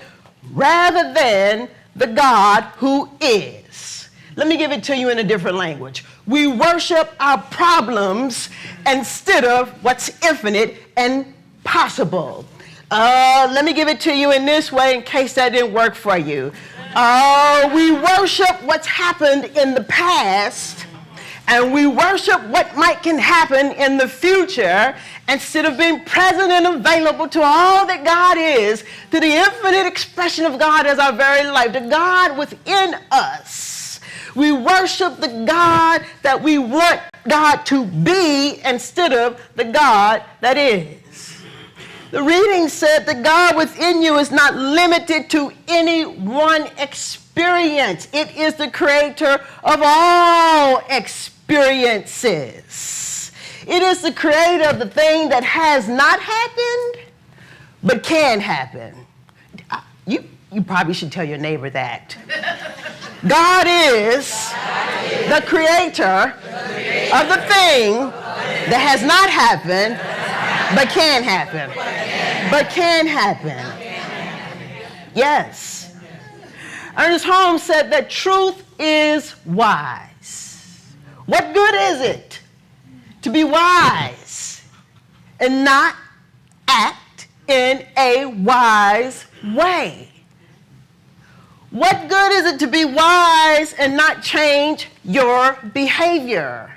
rather than the God who is. Let me give it to you in a different language. We worship our problems instead of what's infinite and possible. Let me give it to you in this way in case that didn't work for you. We worship what's happened in the past, and we worship what can happen in the future instead of being present and available to all that God is, to the infinite expression of God as our very life, the God within us. We worship the God that we want God to be instead of the God that is. The reading said the God within you is not limited to any one experience. It is the creator of all experiences. It is the creator of the thing that has not happened, but can happen. You probably should tell your neighbor that. God is the creator of the thing that has not happened, but can happen. But can happen. Yes. Ernest Holmes said that truth is wise. What good is it to be wise and not act in a wise way? What good is it to be wise and not change your behavior?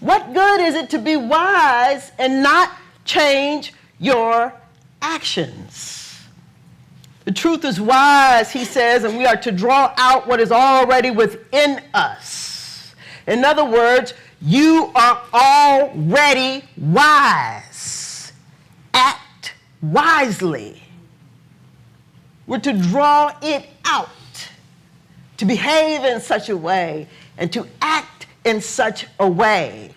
What good is it to be wise and not change your actions? The truth is wise, he says, and we are to draw out what is already within us. In other words, you are already wise. Act wisely. We're to draw it out, to behave in such a way and to act in such a way.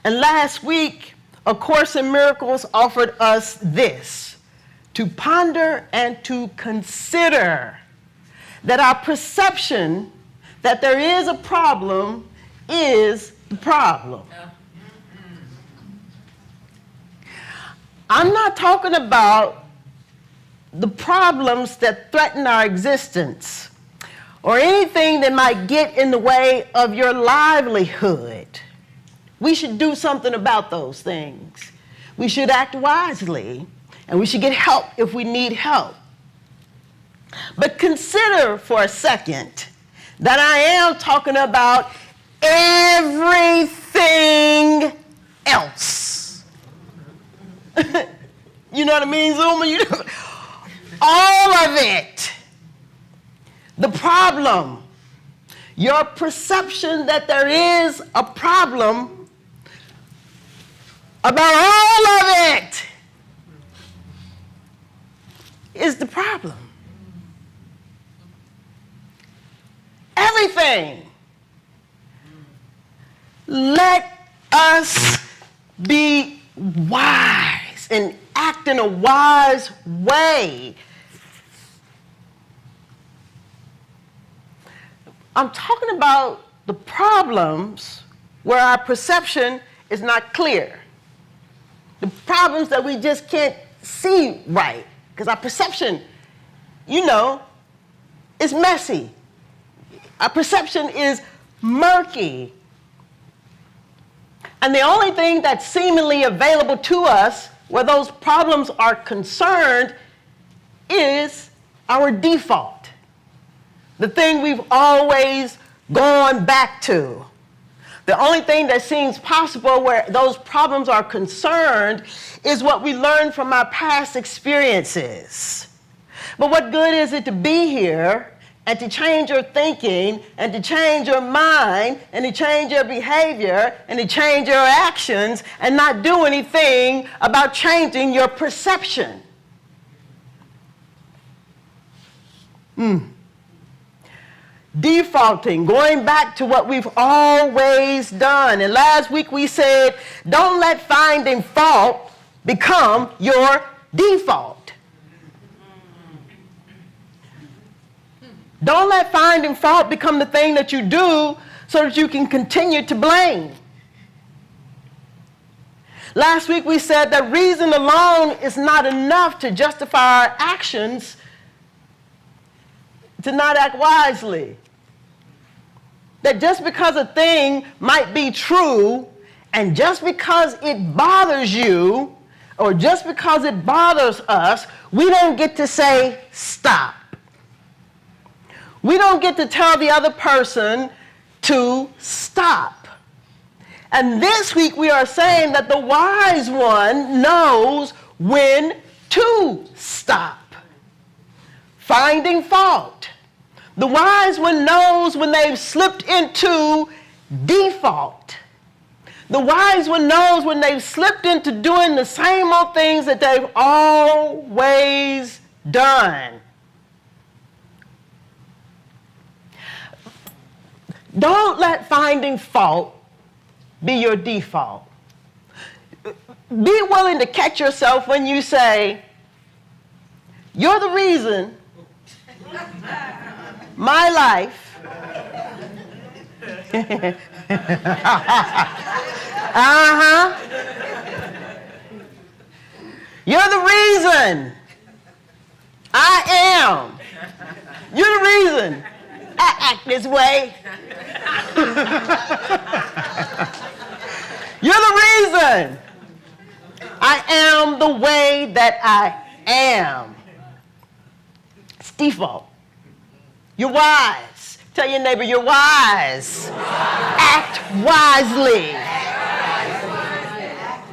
And last week, A Course in Miracles offered us this, to ponder and to consider that our perception that there is a problem is the problem. I'm not talking about the problems that threaten our existence or anything that might get in the way of your livelihood. We should do something about those things. We should act wisely, and we should get help if we need help. But consider for a second that I am talking about everything else. You know what I mean, Zuma? All of it. The problem, your perception that there is a problem about all of it is the problem. Everything. Let us be wise and act in a wise way. I'm talking about the problems where our perception is not clear. The problems that we just can't see right, because our perception, is messy. Our perception is murky. And the only thing that's seemingly available to us where those problems are concerned is our default. The thing we've always gone back to. The only thing that seems possible where those problems are concerned is what we learned from our past experiences. But what good is it to be here and to change your thinking and to change your mind and to change your behavior and to change your actions and not do anything about changing your perception? Defaulting, going back to what we've always done. And last week we said, don't let finding fault become your default. Don't let finding fault become the thing that you do so that you can continue to blame. Last week we said that reason alone is not enough to justify our actions to not act wisely. That just because a thing might be true and just because it bothers you or just because it bothers us, we don't get to say stop. We don't get to tell the other person to stop. And this week we are saying that the wise one knows when to stop. Finding fault. The wise one knows when they've slipped into default. The wise one knows when they've slipped into doing the same old things that they've always done. Don't let finding fault be your default. Be willing to catch yourself when you say, you're the reason my life You're the reason I am. You're the reason I act this way. You're the reason I am the way that I am. It's default. You're wise. Tell your neighbor you're wise. Act wisely.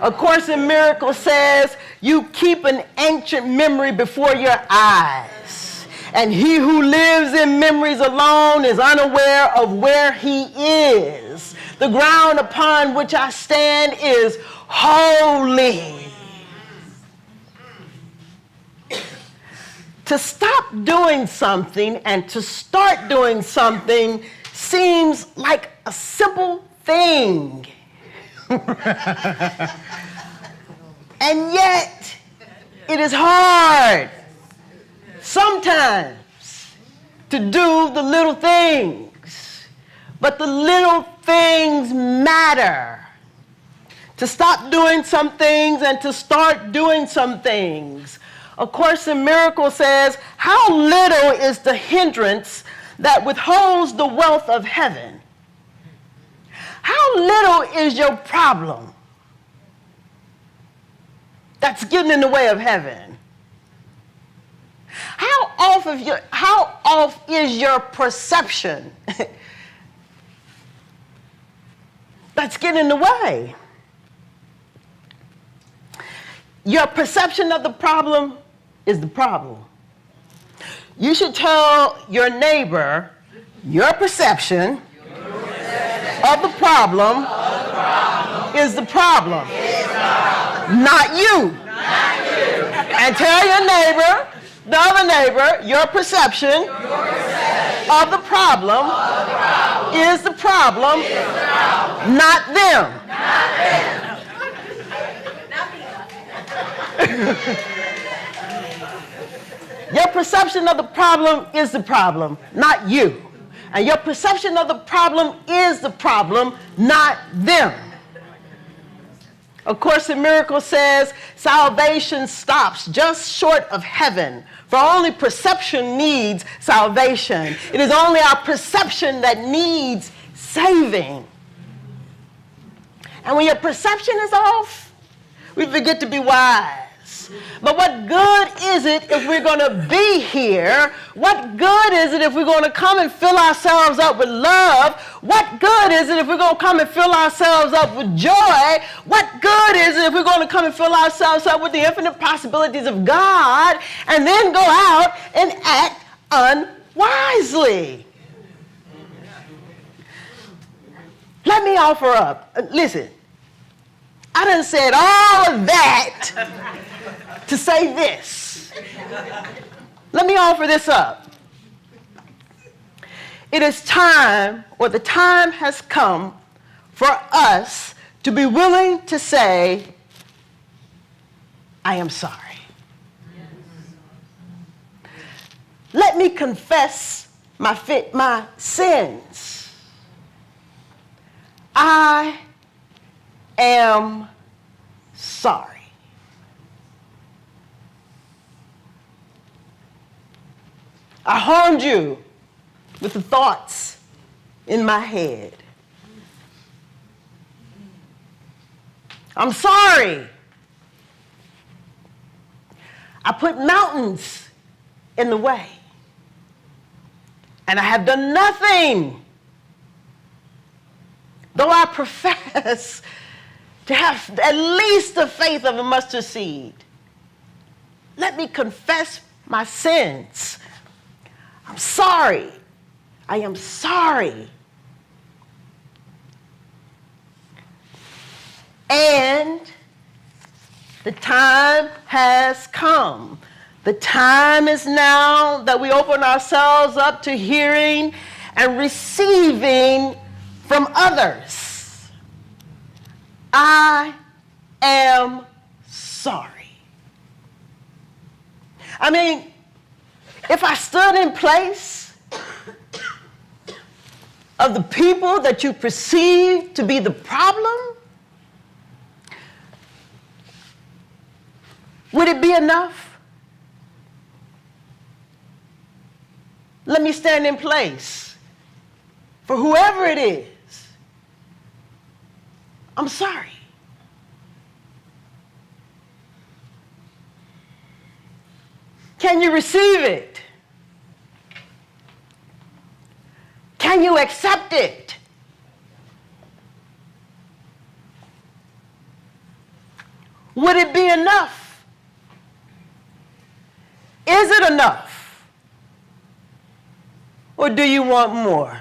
A Course in Miracles says you keep an ancient memory before your eyes. And he who lives in memories alone is unaware of where he is. The ground upon which I stand is holy. To stop doing something and to start doing something seems like a simple thing. And yet, it is hard sometimes to do the little things. But the little things matter. To stop doing some things and to start doing some things. A Course in Miracles says, how little is the hindrance that withholds the wealth of heaven? How little is your problem that's getting in the way of heaven? How off is your perception that's getting in the way? Your perception of the problem is the problem. You should tell your neighbor your perception of the problem is the problem, not you. And tell your neighbor, the other neighbor, your perception of the problem is the problem, not them. Your perception of the problem is the problem, not you. And your perception of the problem is the problem, not them. A Course in Miracles says, salvation stops just short of heaven, for only perception needs salvation. It is only our perception that needs saving. And when your perception is off, we forget to be wise. But what good is it if we're going to be here? What good is it if we're going to come and fill ourselves up with love? What good is it if we're going to come and fill ourselves up with joy? What good is it if we're going to come and fill ourselves up with the infinite possibilities of God and then go out and act unwisely? Let me offer up. Listen, I done said all of that to say this. Let me offer this up. It is time, or the time has come, for us to be willing to say, I am sorry. Let me confess my sins. I am sorry. I harmed you with the thoughts in my head. I'm sorry. I put mountains in the way. And I have done nothing. Though I profess to have at least the faith of a mustard seed, let me confess my sins. I'm sorry. I am sorry. And the time has come. The time is now that we open ourselves up to hearing and receiving from others. I am sorry. I mean, if I stood in place of the people that you perceive to be the problem, would it be enough? Let me stand in place for whoever it is. I'm sorry. Can you receive it? Can you accept it? Would it be enough? Is it enough? Or do you want more?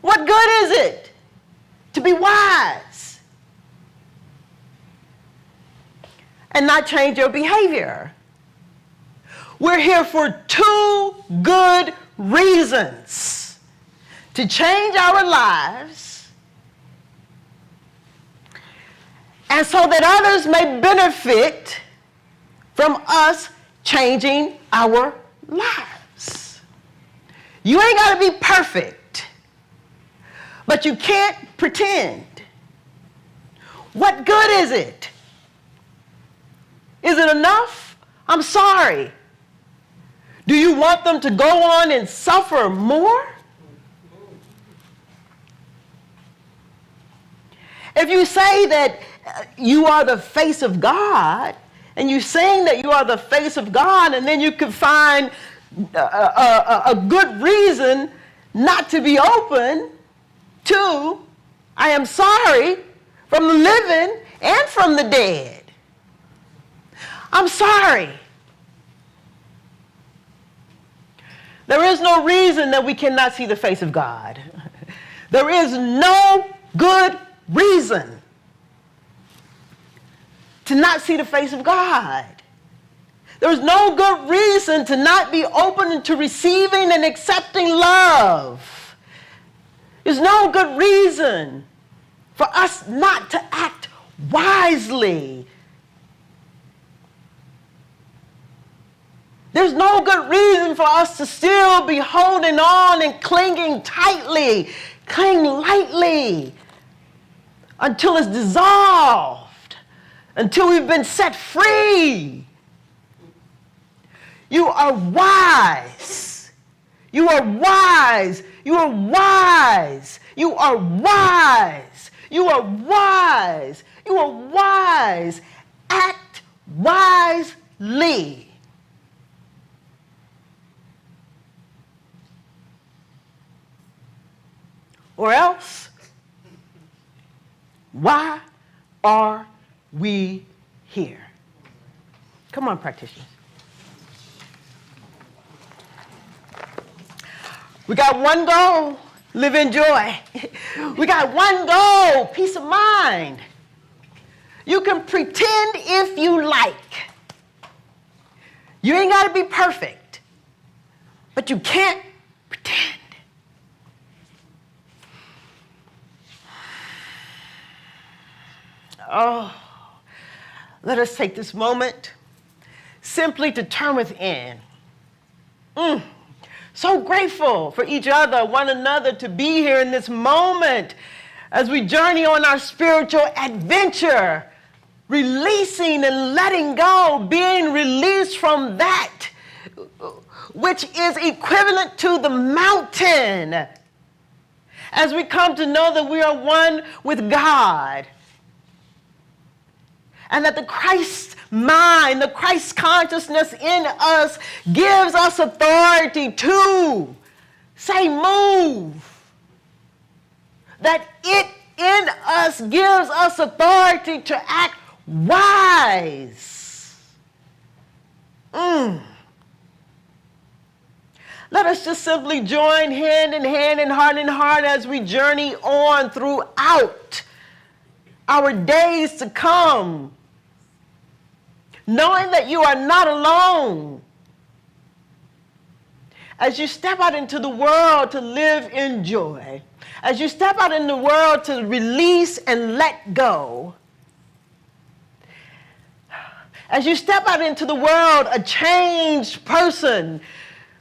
What good is it to be wise and not change your behavior? We're here for two good reasons: to change our lives and so that others may benefit from us changing our lives. You ain't got to be perfect, but you can't pretend. What good is it? Is it enough? I'm sorry. Do you want them to go on and suffer more? If you say that you are the face of God, and you saying that you are the face of God, and then you can find a good reason not to be open to, I am sorry, from the living and from the dead. I'm sorry. There is no reason that we cannot see the face of God. There is no good reason to not see the face of God. There's no good reason to not be open to receiving and accepting love. There's no good reason for us not to act wisely. There's no good reason for us to still be holding on and clinging tightly, cling lightly, until it's dissolved, until we've been set free. You are wise. You are wise. You are wise. You are wise. You are wise. You are wise. Act wisely. Or else, why are we here? Come on, practitioners. We got one goal, live in joy. We got one goal, peace of mind. You can pretend if you like. You ain't got to be perfect, but you can't pretend. Oh, let us take this moment simply to turn within. So grateful for each other, one another, to be here in this moment as we journey on our spiritual adventure, releasing and letting go, being released from that which is equivalent to the mountain, as we come to know that we are one with God. And that the Christ mind, the Christ consciousness in us gives us authority to say move. That it in us gives us authority to act wise. Let us just simply join hand in hand and heart in heart as we journey on throughout our days to come, knowing that you are not alone. As you step out into the world to live in joy, as you step out in the world to release and let go, as you step out into the world a changed person,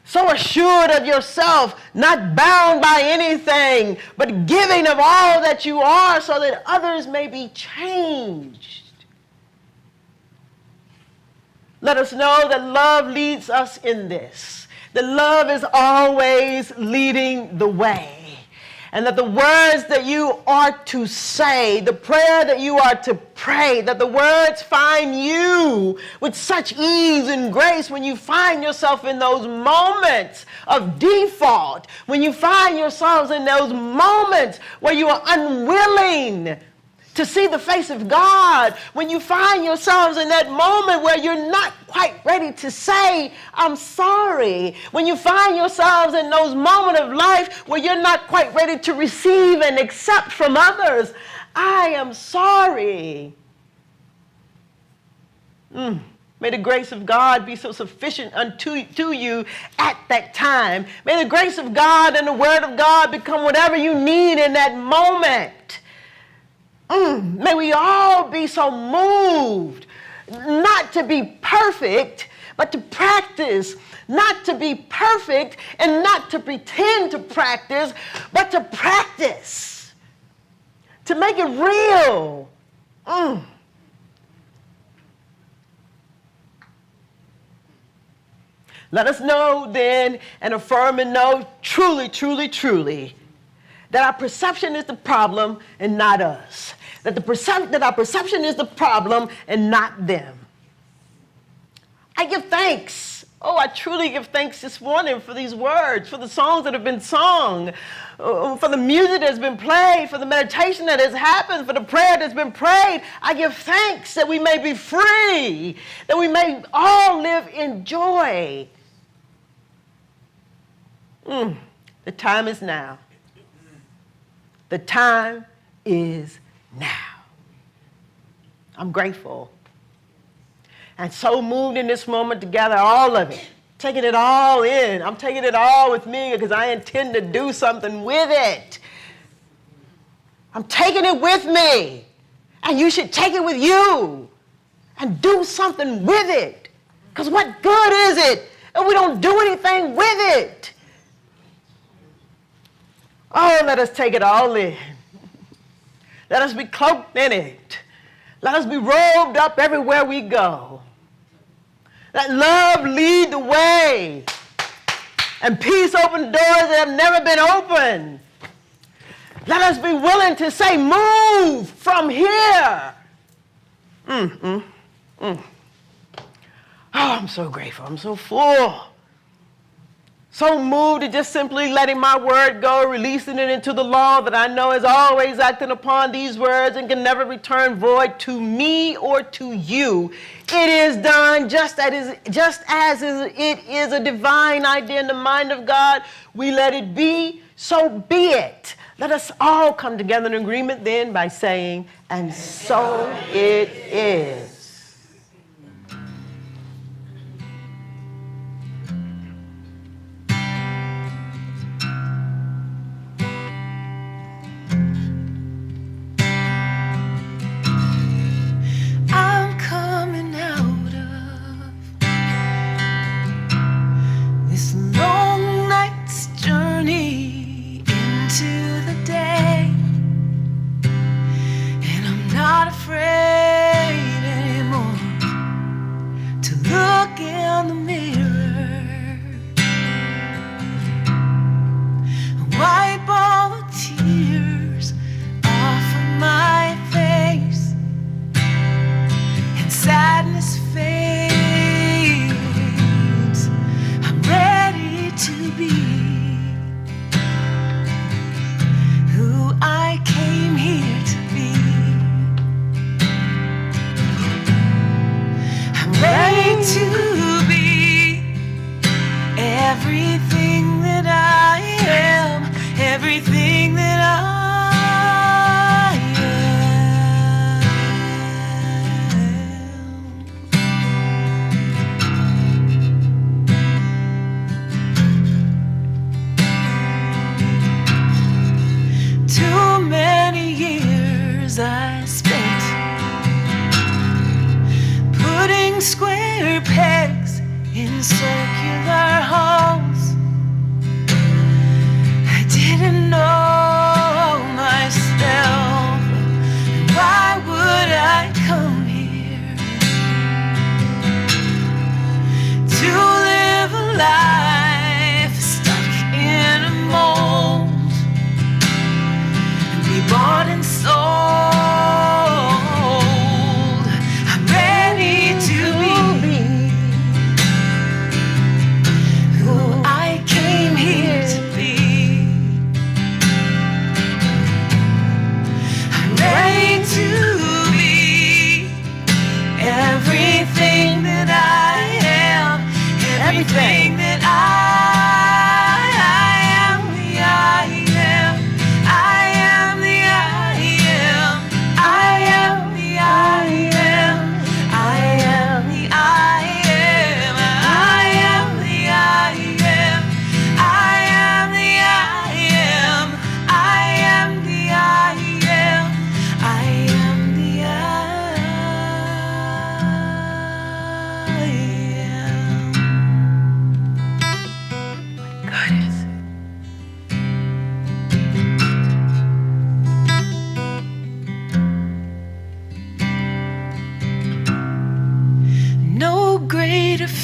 so assured of yourself, not bound by anything, but giving of all that you are so that others may be changed. Let us know that love leads us in this. That love is always leading the way. And that the words that you are to say, the prayer that you are to pray, that the words find you with such ease and grace when you find yourself in those moments of default, when you find yourselves in those moments where you are unwilling to see the face of God, when you find yourselves in that moment where you're not quite ready to say, I'm sorry, when you find yourselves in those moments of life where you're not quite ready to receive and accept from others, I am sorry. May the grace of God be so sufficient unto you at that time. May the grace of God and the word of God become whatever you need in that moment. May we all be so moved, not to be perfect, but to practice, not to be perfect and not to pretend to practice, but to practice, to make it real. Let us know then and affirm and know truly, truly, truly that our perception is the problem and not us. That our perception is the problem and not them. I give thanks. Oh, I truly give thanks this morning for these words, for the songs that have been sung, for the music that's been played, for the meditation that has happened, for the prayer that's been prayed. I give thanks that we may be free, that we may all live in joy. The time is now. The time is now. I'm grateful and so moved in this moment to gather all of it, taking it all in. I'm taking it all with me because I intend to do something with it. I'm taking it with me, and you should take it with you and do something with it, because what good is it if we don't do anything with it? Oh, let us take it all in. Let us be cloaked in it. Let us be robed up everywhere we go. Let love lead the way and peace open doors that have never been opened. Let us be willing to say, move from here. Oh, I'm so grateful. I'm so full. So moved to just simply letting my word go, releasing it into the law that I know is always acting upon these words and can never return void to me or to you. It is done just as it is a divine idea in the mind of God. We let it be, so be it. Let us all come together in agreement then by saying, and so it is.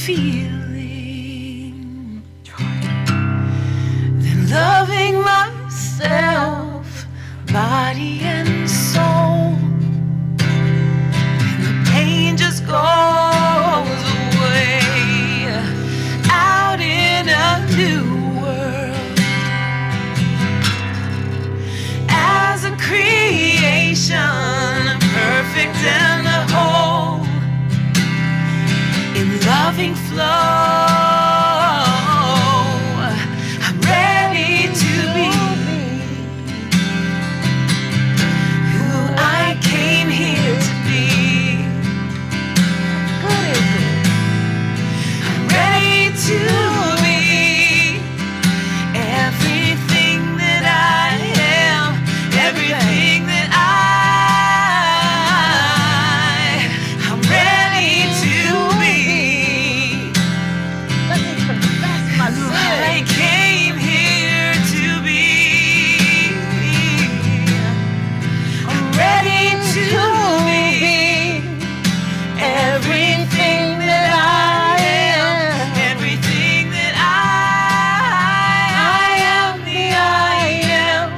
feeling than loving myself, body and soul. And the pain just goes away out in a new world as a creation, perfect and whole, in loving flow. I'm ready to be who I came here to be. I'm ready to be everything that I am, everything that I'm ready to be. Let me confess my Who sin. I came here to be. I'm ready to be everything that I am, everything that I am the I am.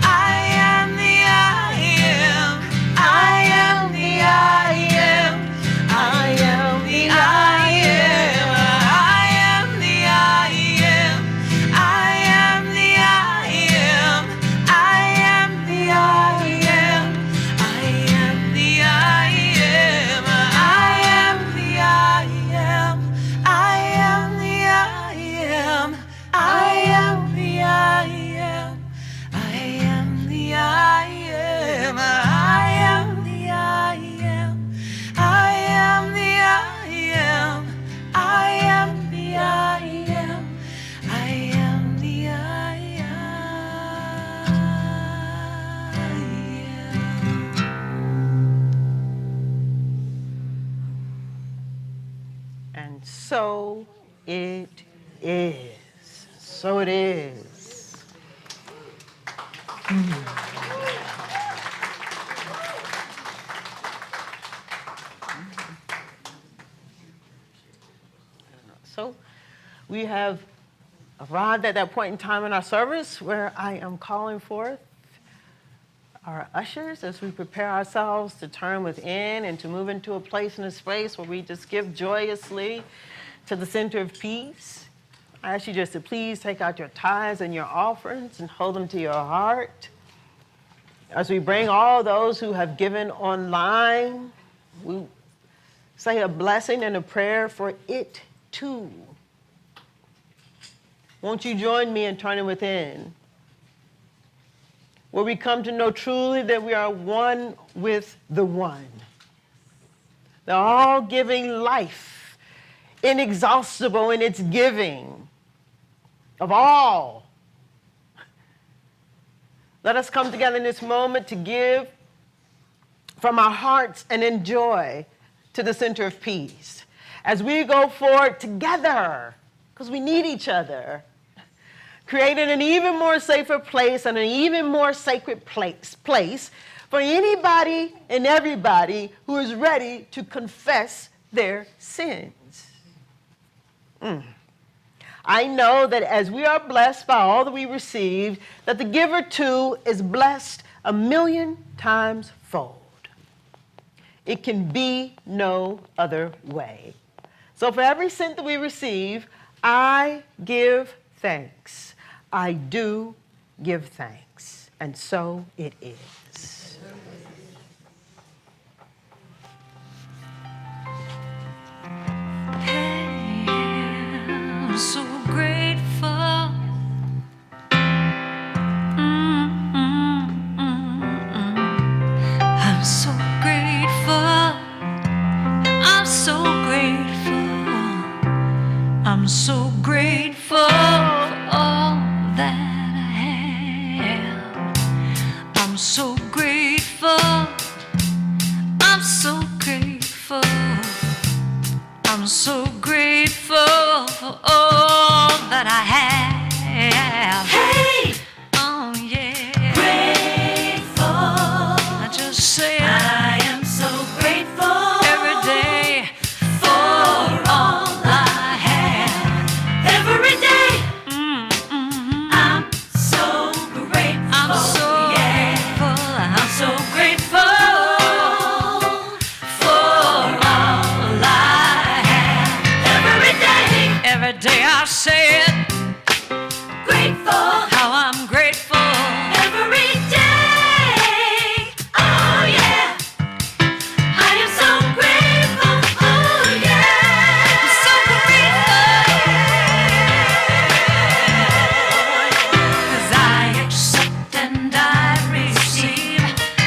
I am the I am. I am the I am. I am the I am. I am the I am. I am the I am. I am the I am. I am the I am. I am the I am. I am the I am. I am the I am. I am the I am. I am the I am. I am the I am. I am the I am. I am the I And so it is. So it is. So we have arrived at that point in time in our service where I am calling forth our ushers as we prepare ourselves to turn within and to move into a place and a space where we just give joyously to the center of peace. I ask you just to please take out your tithes and your offerings and hold them to your heart. As we bring all those who have given online, we say a blessing and a prayer for it too. Won't you join me in turning within, where we come to know truly that we are one with the one, the all-giving life, inexhaustible in its giving of all. Let us come together in this moment to give from our hearts and enjoy to the center of peace as we go forward together, because we need each other, creating an even more safer place and an even more sacred place for anybody and everybody who is ready to confess their sins. I know that as we are blessed by all that we received, that the giver too is blessed 1,000,000 times fold. It can be no other way. So for every cent that we receive, I give thanks. I do give thanks. And so it is. I'm so grateful. I'm so grateful. I'm so grateful. I'm so grateful for all that I have. I'm so grateful. I'm so grateful. I'm so grateful for all that I have. Hey! Oh, yeah. Grateful. I just say I am so grateful every day for all I said, Grateful how I'm grateful. every day. Oh yeah, I am so grateful. Oh yeah, So grateful. 'Cause I accept and I receive.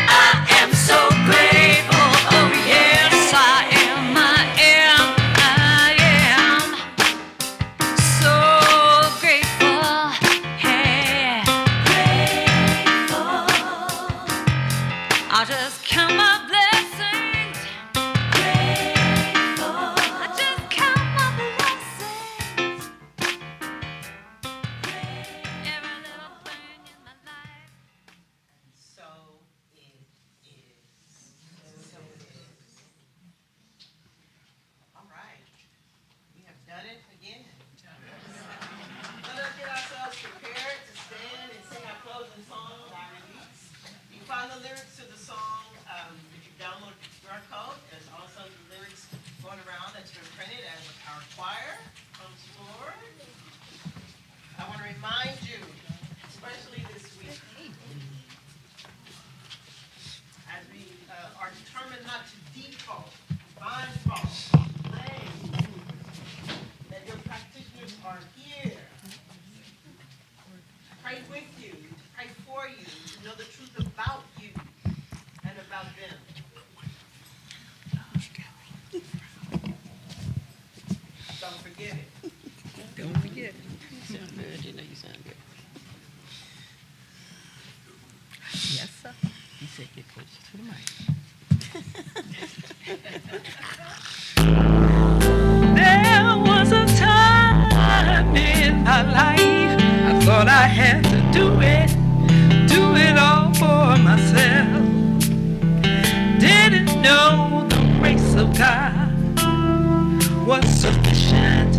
I am so grateful. Oh Yes, I am. I am. I am so grateful. Hey, grateful, I just count my blessings. grateful, I just count my blessings. Every little thing in my life. So it is. So it is. All right. We have done it again. Let us get ourselves prepared to stand and sing our closing song, our release. You can find the lyrics to the song, if you download the QR code. There's also the lyrics going around that's been printed as our choir comes forward. I want to remind you, especially this week, as we are determined not to default, that your practitioners are here to pray with you, to pray for you, to know the truth about you and about them. Don't forget it. Don't forget. You sound good. You know you sound good. Yes, sir. You said get closer to the mic. There was a time in my life I thought I had to do it all for myself. Didn't know the grace of God was sufficient.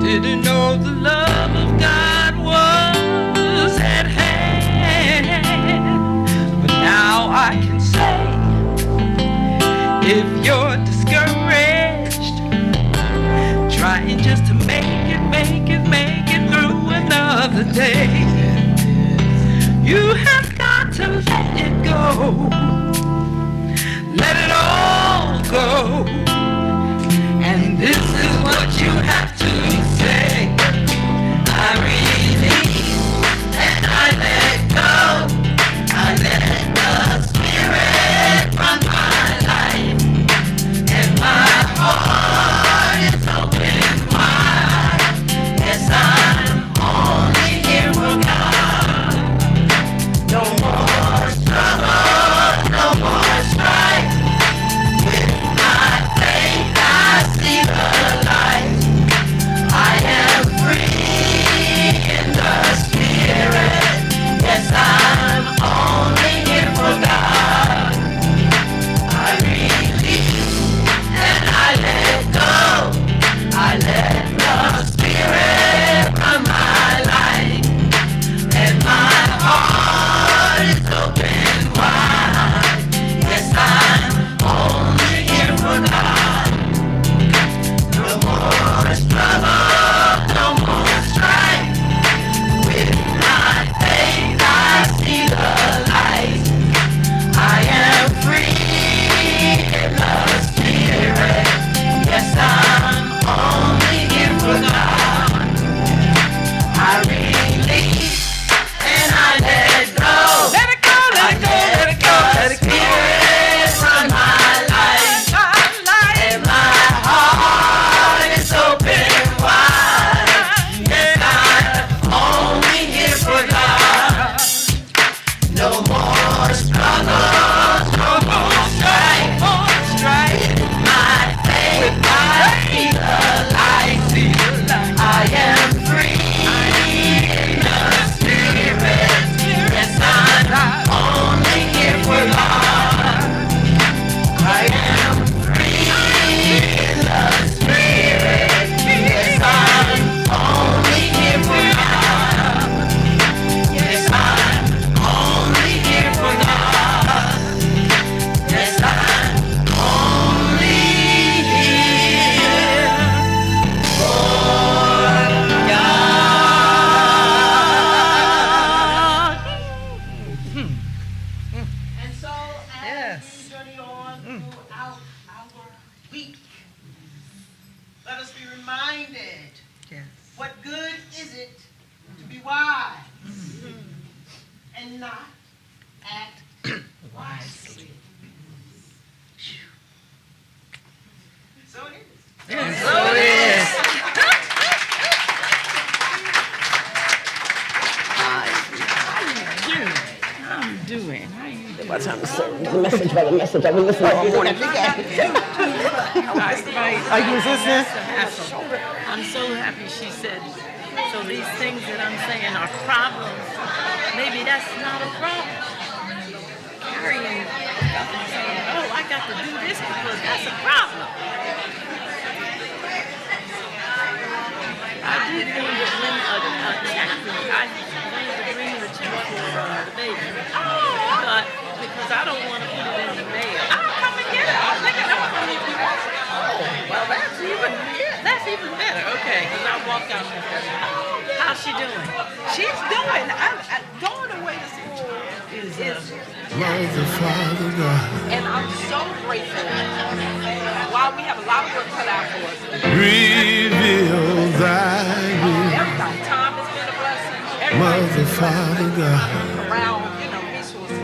Didn't know the love of God was at hand. But now I can say, if you're discouraged, trying just to make it through another day, you have got to let it go. Let it all go. And this is what you have to say. I release and I let go. I let the Spirit run my life. And my heart is open wide. Yes, I'm only here for God. No more struggle, no more strife. With my faith I see the light. I what good is it to be wise and not act wisely? So it is. So it is. How you doing? By the time to serve the message by the message, I've been listening all morning. Are you listening? I'm so happy she said, so these things that I'm saying are problems. Maybe that's not a problem. Carrying stuff and saying, oh, I got to do this because that's a problem. I do think that when a check, I wanted to bring the check for the baby. But because I don't want to put it in the mail. I'll come and get it. I'll pick it up from you. Oh, well, that's even better. Okay, because I walked out and said, how's she doing? She's doing. Going away to school is Mother, Father, God, and I'm so grateful. While we have a lot of work cut out for us. reveal thy will. Everybody, time has been a blessing. Mother, Father, God, Around, resources.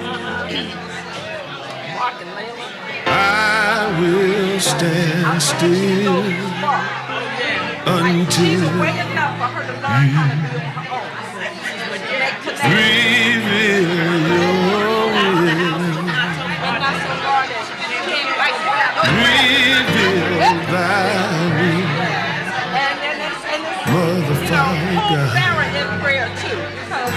Mark and Layla. I will stand still until She's awake enough for her to learn how to be on her own. Make connections. reveal your will. And not so far that she can't like Reveal thy will. And it's Mother, Father, hold God, Sarah in prayer too. Because,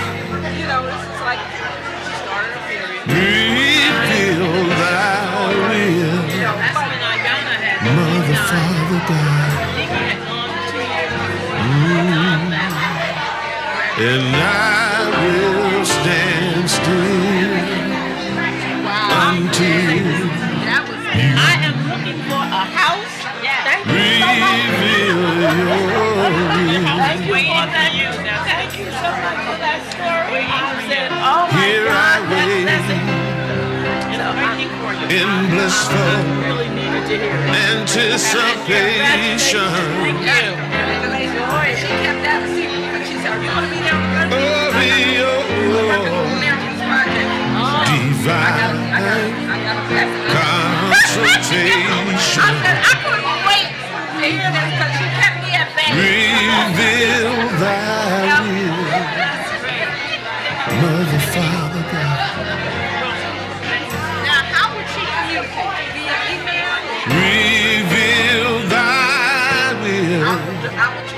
this is like she started a period. reveal thy will. That's when Ayana had Mother, Father, God, and I will stand still until I am looking for a house. Thank you so much. reveal your will. Thank you for that. Thank you so much for that story. I said, oh my Here I God, wait that's it. in blissful Really needed to hear it. anticipation. Thank you. She kept that secret because she said, are you going to be there on Thursday? Of your divine consultation. I couldn't wait to hear this because she kept me at bay. Reveal thy will. Mother, Father, God. Now, how would she communicate? Via email? Reveal thy will.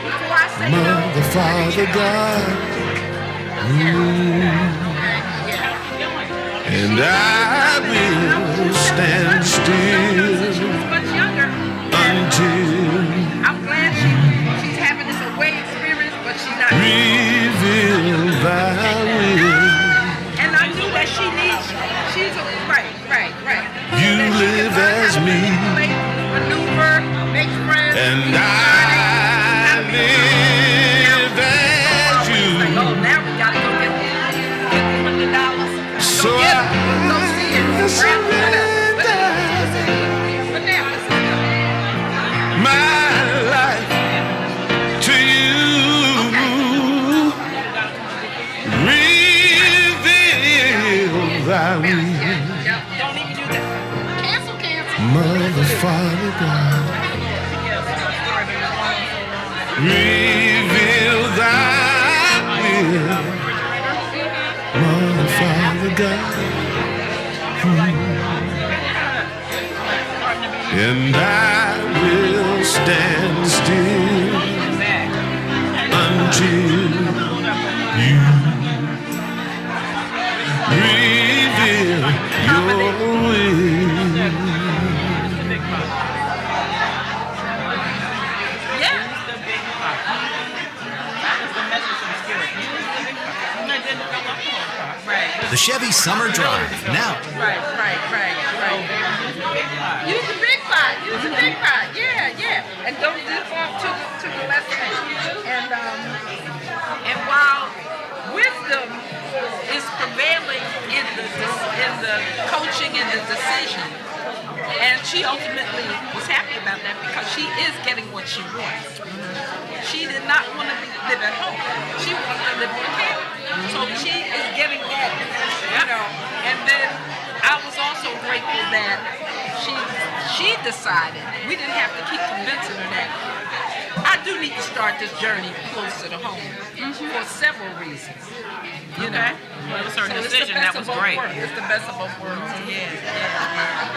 Before I say no. Mother, Father, God. And I will stand still Much younger. until I'm glad she's having this away experience, but she's not. reveal thy will. And I knew that she's right. You live as me, Maneuver, make friends. and I live as you. Oh, now we gotta go get $100. So Go see it. I surrender But now, my life to you. Reveal thy will. don't even do that. Cancel. Mother, Father, God. Reveal thy will. Mother, Father, God. And I will stand still until you reveal your will. The Chevy Summer Drive, now. Right. Use the big pot. Yeah. And don't default to the left hand. And while wisdom is prevailing in the coaching and the decision, and she ultimately was happy about that because she is getting what she wants. She did not want to live at home. She wanted to live on campus. So she is getting that, you know. And then I was also grateful that she decided, we didn't have to keep convincing her that I do need to start this journey closer to home for several reasons. You know, Well, it was her So it's the decision. best That of was both great. worlds. It's the best of both worlds. Yeah.